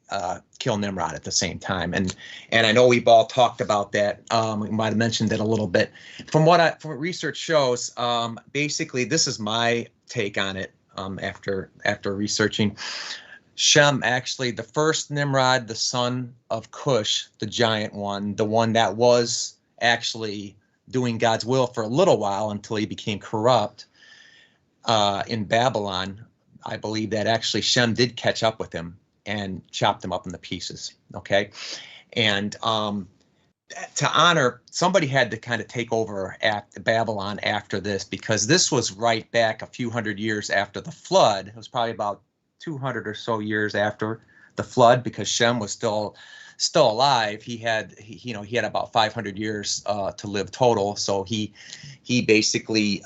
kill Nimrod at the same time? And I know we've all talked about that. We might have mentioned it a little bit. From what research shows, basically this is my take on it. After researching, Shem, actually the first Nimrod, the son of Cush, the giant one, the one that was actually doing God's will for a little while until he became corrupt in Babylon. I believe that actually Shem did catch up with him and chopped him up into pieces. Okay, and to honor, somebody had to kind of take over at Babylon after this, because this was right back a few hundred years after the flood. It was probably about 200 or so years after the flood, because Shem was still alive. He had about 500 years to live total. So he basically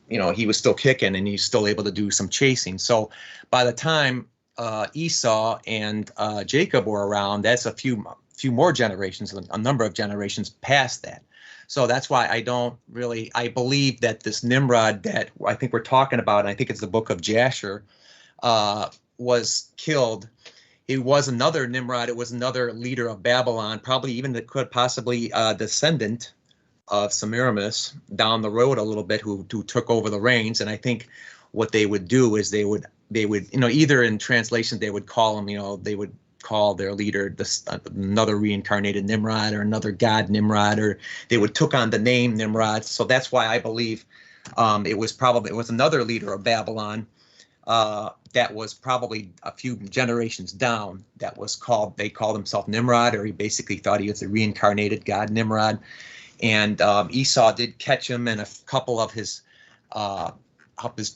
he was still kicking, and he's still able to do some chasing. So by the time Esau and Jacob were around, that's a few more generations, a number of generations past that. So that's why I believe that this Nimrod that I think we're talking about, and I think it's the book of Jasher, was killed. It was another Nimrod. It was another leader of Babylon, probably even that could possibly descendant of Semiramis down the road a little bit, who took over the reins. And I think what they would do is they would either in translation they would call him, they would call their leader another reincarnated Nimrod, or another god Nimrod, or they would took on the name Nimrod. So that's why I believe it was another leader of Babylon that was probably a few generations down, they called himself Nimrod, or he basically thought he was a reincarnated god Nimrod. And Esau did catch him, and a couple of his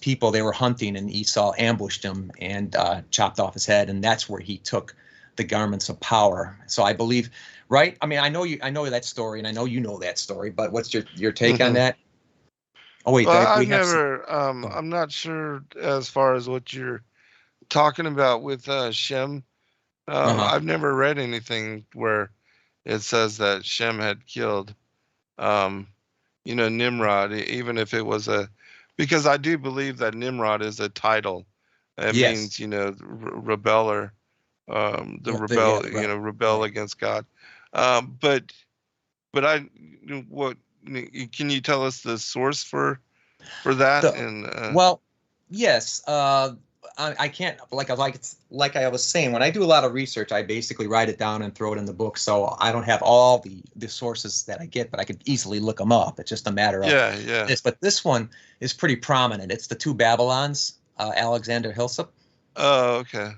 people they were hunting, and Esau ambushed him and chopped off his head, and that's where he took the garments of power. So I believe, right? I mean, I know that story, and I know you know that story, but what's your take on that? Oh wait, I'm not sure as far as what you're talking about with Shem. Uh-huh. I've never read anything where it says that Shem had killed, Nimrod, even if it was because I do believe that Nimrod is a title. It Yes. means, rebeller, Yeah, right. rebel Right. against God. But what can you tell us the source for that? The And Well, yes. I can't like I was saying, when I do a lot of research, I basically write it down and throw it in the book. So I don't have all the sources that I get, but I could easily look them up. It's just a matter of yeah. this. But this one is pretty prominent. It's the two Babylons, Alexander Hilsop, Oh, okay.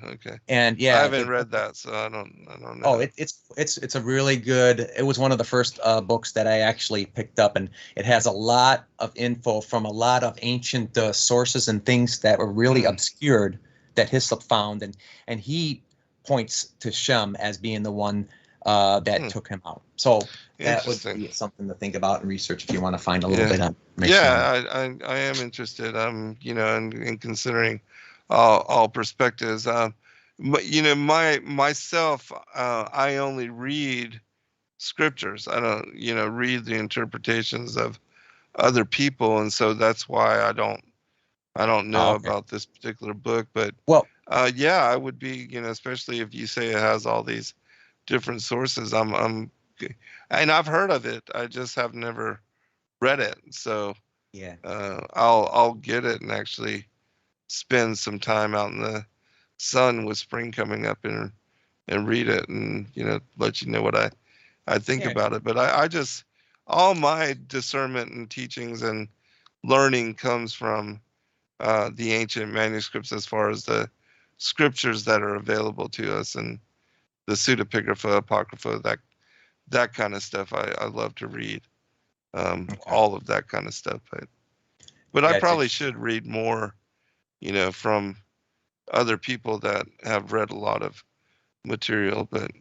and I yeah, haven't read that, so I don't oh, know. it's a really good. It was one of the first books that I actually picked up, and it has a lot of info from a lot of ancient sources and things that were really obscured that Hislop found, and he points to Shem as being the one that took him out. So that would be something to think about and research if you want to find a little bit on information. Yeah, I am interested. In considering all perspectives. Myself, I only read scriptures. I don't, read the interpretations of other people, and so that's why I don't know Okay. about this particular book. But Well, yeah, I would be, especially if you say it has all these different sources. And I've heard of it. I just have never read it. So yeah. I'll get it and actually spend some time out in the sun with spring coming up and read it and let you know what I think Yeah. about it. But I just all my discernment and teachings and learning comes from the ancient manuscripts, as far as the scriptures that are available to us, and the pseudepigrapha, apocrypha, that kind of stuff. I love to read all of that kind of stuff. But I Yeah, probably should read more, from other people that have read a lot of material. But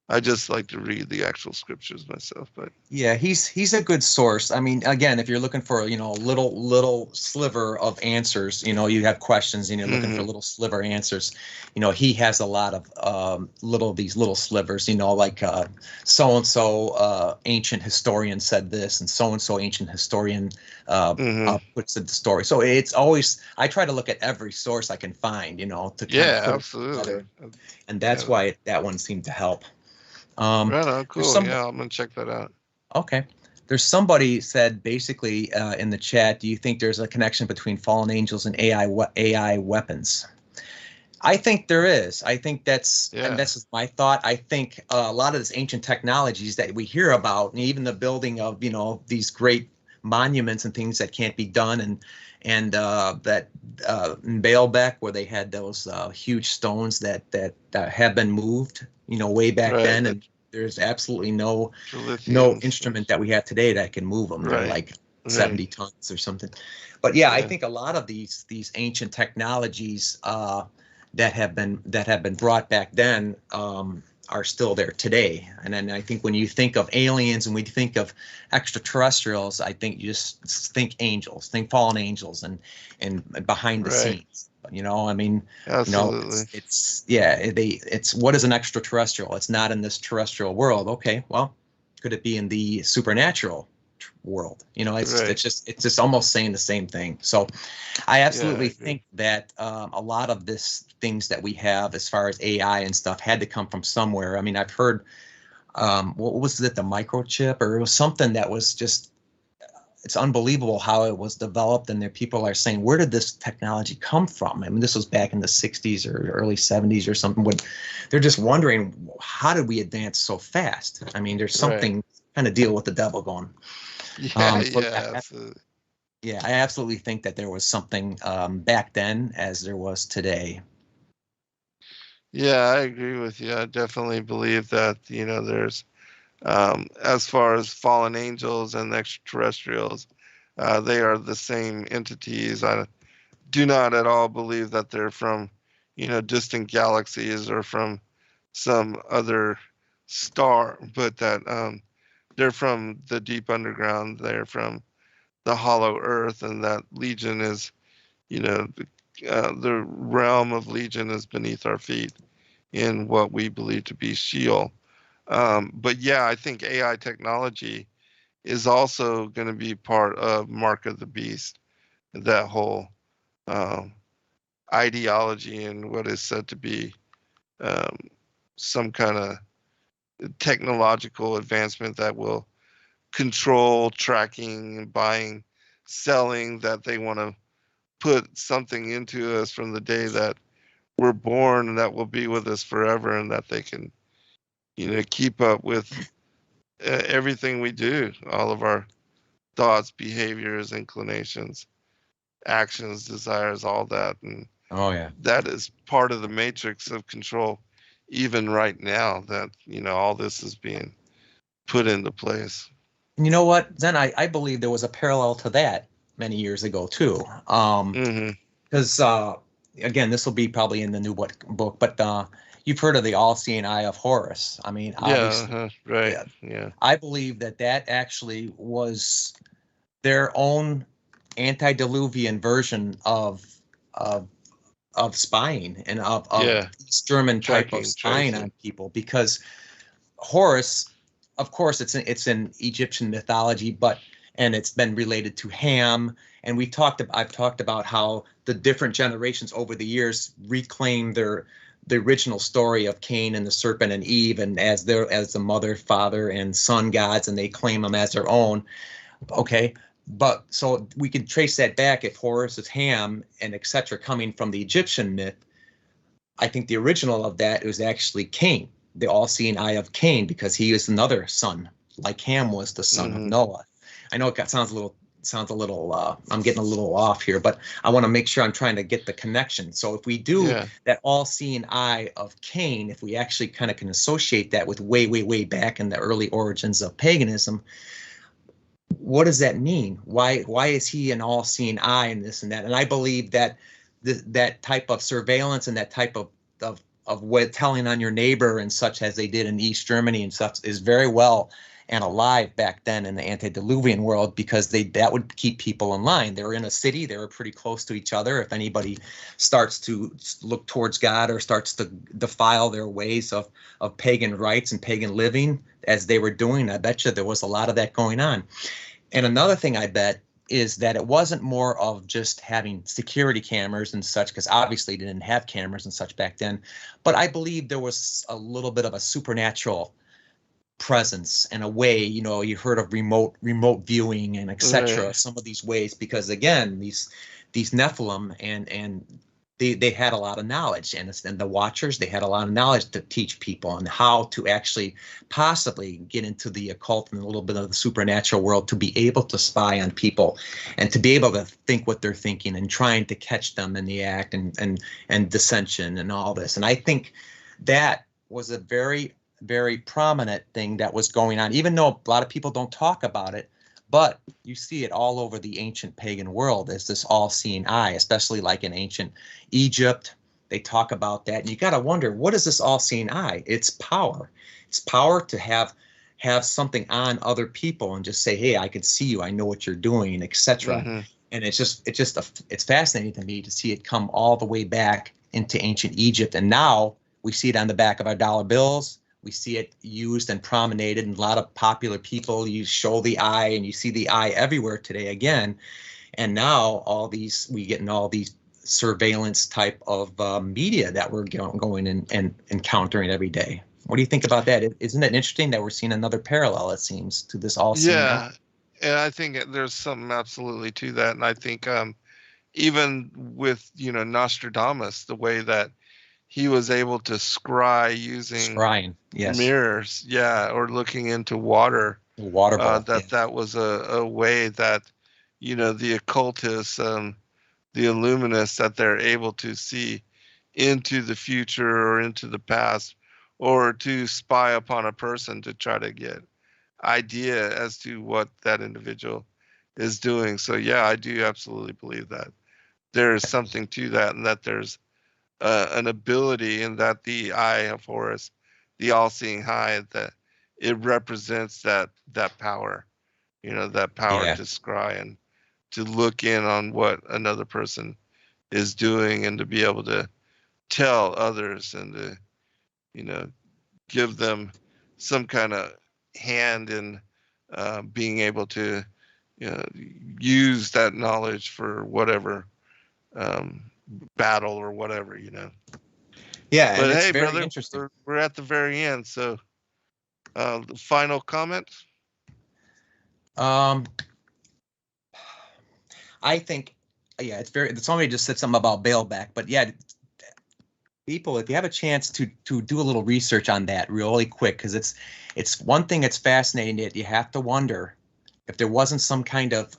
I just like to read the actual scriptures myself. But yeah, he's a good source. I mean, again, if you're looking for, a little sliver of answers, you have questions and you're looking for little sliver answers, he has a lot of little slivers, like so and so ancient historian said this, and so ancient historian puts in the story. So it's always, I try to look at every source I can find, to kind of put it absolutely together. And that's why that one seemed to help. Right on, cool. Yeah, I'm gonna check that out. Okay. There's somebody said basically in the chat, do you think there's a connection between fallen angels and AI weapons? I think there is. I think and this is my thought. I think a lot of this ancient technologies that we hear about, and even the building of, these great monuments and things that can't be done, and that in Baalbek, where they had those huge stones that have been moved, way back then, and there's absolutely no instrument that we have today that can move them. They're like 70 tons or something. But yeah, I think a lot of these ancient technologies that have been brought back then are still there today. And then I think when you think of aliens and we think of extraterrestrials, I think you just think angels, think fallen angels, and behind the scenes. I mean, absolutely. It's what is an extraterrestrial? It's not in this terrestrial world. Okay, well, could it be in the supernatural world? It's just almost saying the same thing. So I absolutely think that a lot of this things that we have as far as AI and stuff had to come from somewhere. I mean, I've heard what was it, the microchip, or it was something that was just, it's unbelievable how it was developed, and there people are saying, where did this technology come from? I mean, this was back in the 60s or early 70s or something. They're just wondering, how did we advance so fast? I mean, there's something kind of deal with the devil going. Absolutely. Yeah, I absolutely think that there was something back then as there was today. Yeah, I agree with you. I definitely believe that, there's as far as fallen angels and extraterrestrials, they are the same entities. I do not at all believe that they're from, distant galaxies or from some other star, but that they're from the deep underground. They're from the hollow earth, and that Legion is, the realm of Legion is beneath our feet in what we believe to be Sheol. But yeah, I think AI technology is also going to be part of Mark of the Beast, that whole ideology and what is said to be some kind of technological advancement that will control tracking, buying, selling, that they want to put something into us from the day that we're born and that will be with us forever, and that they can, keep up with everything we do, all of our thoughts, behaviors, inclinations, actions, desires, all that. And Oh yeah. that is part of the matrix of control, even right now, that, all this is being put into place. And you know what? Then I believe there was a parallel to that many years ago too. Because again, this will be probably in the new book, but you've heard of the all-seeing eye of Horus. I mean, obviously, right. Yeah. I believe that actually was their own antediluvian version of spying and of East German type of spying on people, because Horus, of course, it's in Egyptian mythology, and it's been related to Ham. And I've talked about how the different generations over the years reclaim the original story of Cain and the serpent and Eve, and as the mother, father, and son gods, and they claim them as their own. Okay, but so we can trace that back. If Horus is Ham and etc. coming from the Egyptian myth, I think the original of that was actually Cain, the all-seeing eye of Cain, because he is another son, like Ham was the son of Noah. I know it sounds a little. I'm getting a little off here, but I want to make sure I'm trying to get the connection. So if we do that all-seeing eye of Cain, if we actually kind of can associate that with way back in the early origins of paganism, what does that mean? Why is he an all-seeing eye and this and that? And I believe that that type of surveillance and that type of what telling on your neighbor and such, as they did in East Germany and such, is very well and alive back then in the antediluvian world, because that would keep people in line. They were in a city, they were pretty close to each other. If anybody starts to look towards God or starts to defile their ways of pagan rites and pagan living, as they were doing, I bet you there was a lot of that going on. And another thing I bet is that it wasn't more of just having security cameras and such, because obviously they didn't have cameras and such back then, but I believe there was a little bit of a supernatural presence in a way. You heard of remote viewing and etc. Some of these ways, because again, these Nephilim and they had a lot of knowledge, and the Watchers, they had a lot of knowledge to teach people on how to actually possibly get into the occult and a little bit of the supernatural world, to be able to spy on people and to be able to think what they're thinking and trying to catch them in the act and dissension and all this. And I think that was a very, very prominent thing that was going on, even though a lot of people don't talk about it. But you see it all over the ancient pagan world as this all-seeing eye, especially like in ancient Egypt. They talk about that, and you got to wonder, what is this all-seeing eye? It's power. It's power to have something on other people and just say, hey, I can see you, I know what you're doing, etc. And it's fascinating to me to see it come all the way back into ancient Egypt, and now we see it on the back of our dollar bills. We see it used and promenaded, and a lot of popular people, you show the eye, and you see the eye everywhere today again. And now we get in all these surveillance type of media that we're going and encountering every day. What do you think about that? Isn't it interesting that we're seeing another parallel, it seems, to this all-seeing eye? And I think there's something absolutely to that. And I think even with, Nostradamus, the way that he was able to scry using mirrors, or looking into water. That was a way that, the occultists, the illuminists, that they're able to see into the future or into the past, or to spy upon a person to try to get idea as to what that individual is doing. So yeah, I do absolutely believe that there is something to that, and that there's an ability in that the eye of Horus, the all-seeing eye, that it represents that power, that power to scry and to look in on what another person is doing, and to be able to tell others and to, give them some kind of hand in being able to use that knowledge for whatever battle or whatever, Yeah, But and it's hey, very brother, interesting. we're at the very end. So, the final comment. I think, yeah, somebody just said something about bailback, but yeah, people, if you have a chance to do a little research on that really quick, because it's one thing that's fascinating that you have to wonder if there wasn't some kind of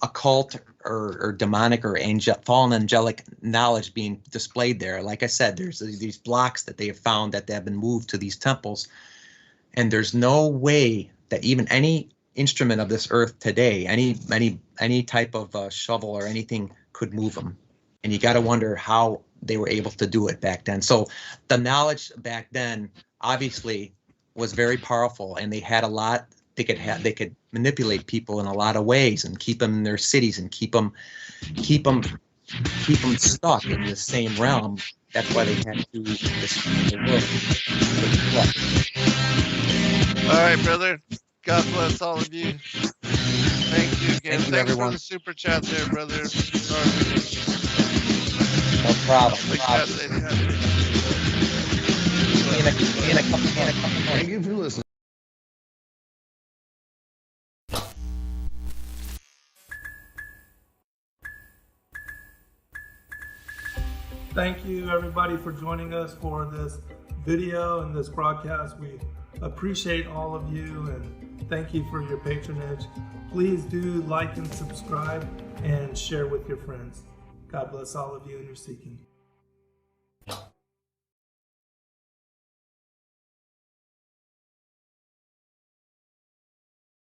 occult or demonic or fallen angelic knowledge being displayed there. Like I said, there's these blocks that they have found that they have been moved to these temples, and there's no way that even any instrument of this earth today, any type of shovel or anything could move them. And you got to wonder how they were able to do it back then. So the knowledge back then obviously was very powerful, and they had a lot. They could manipulate people in a lot of ways and keep them in their cities and keep them stuck in the same realm. That's why they had to destroy the world. All right, brother. God bless all of you. Thank you again. Thank you, Thanks everyone. for the super chat there, brother. No problem. Thank you for listening. Thank you everybody for joining us for this video and this broadcast. We appreciate all of you and thank you for your patronage. Please do like and subscribe and share with your friends. God bless all of you in your seeking.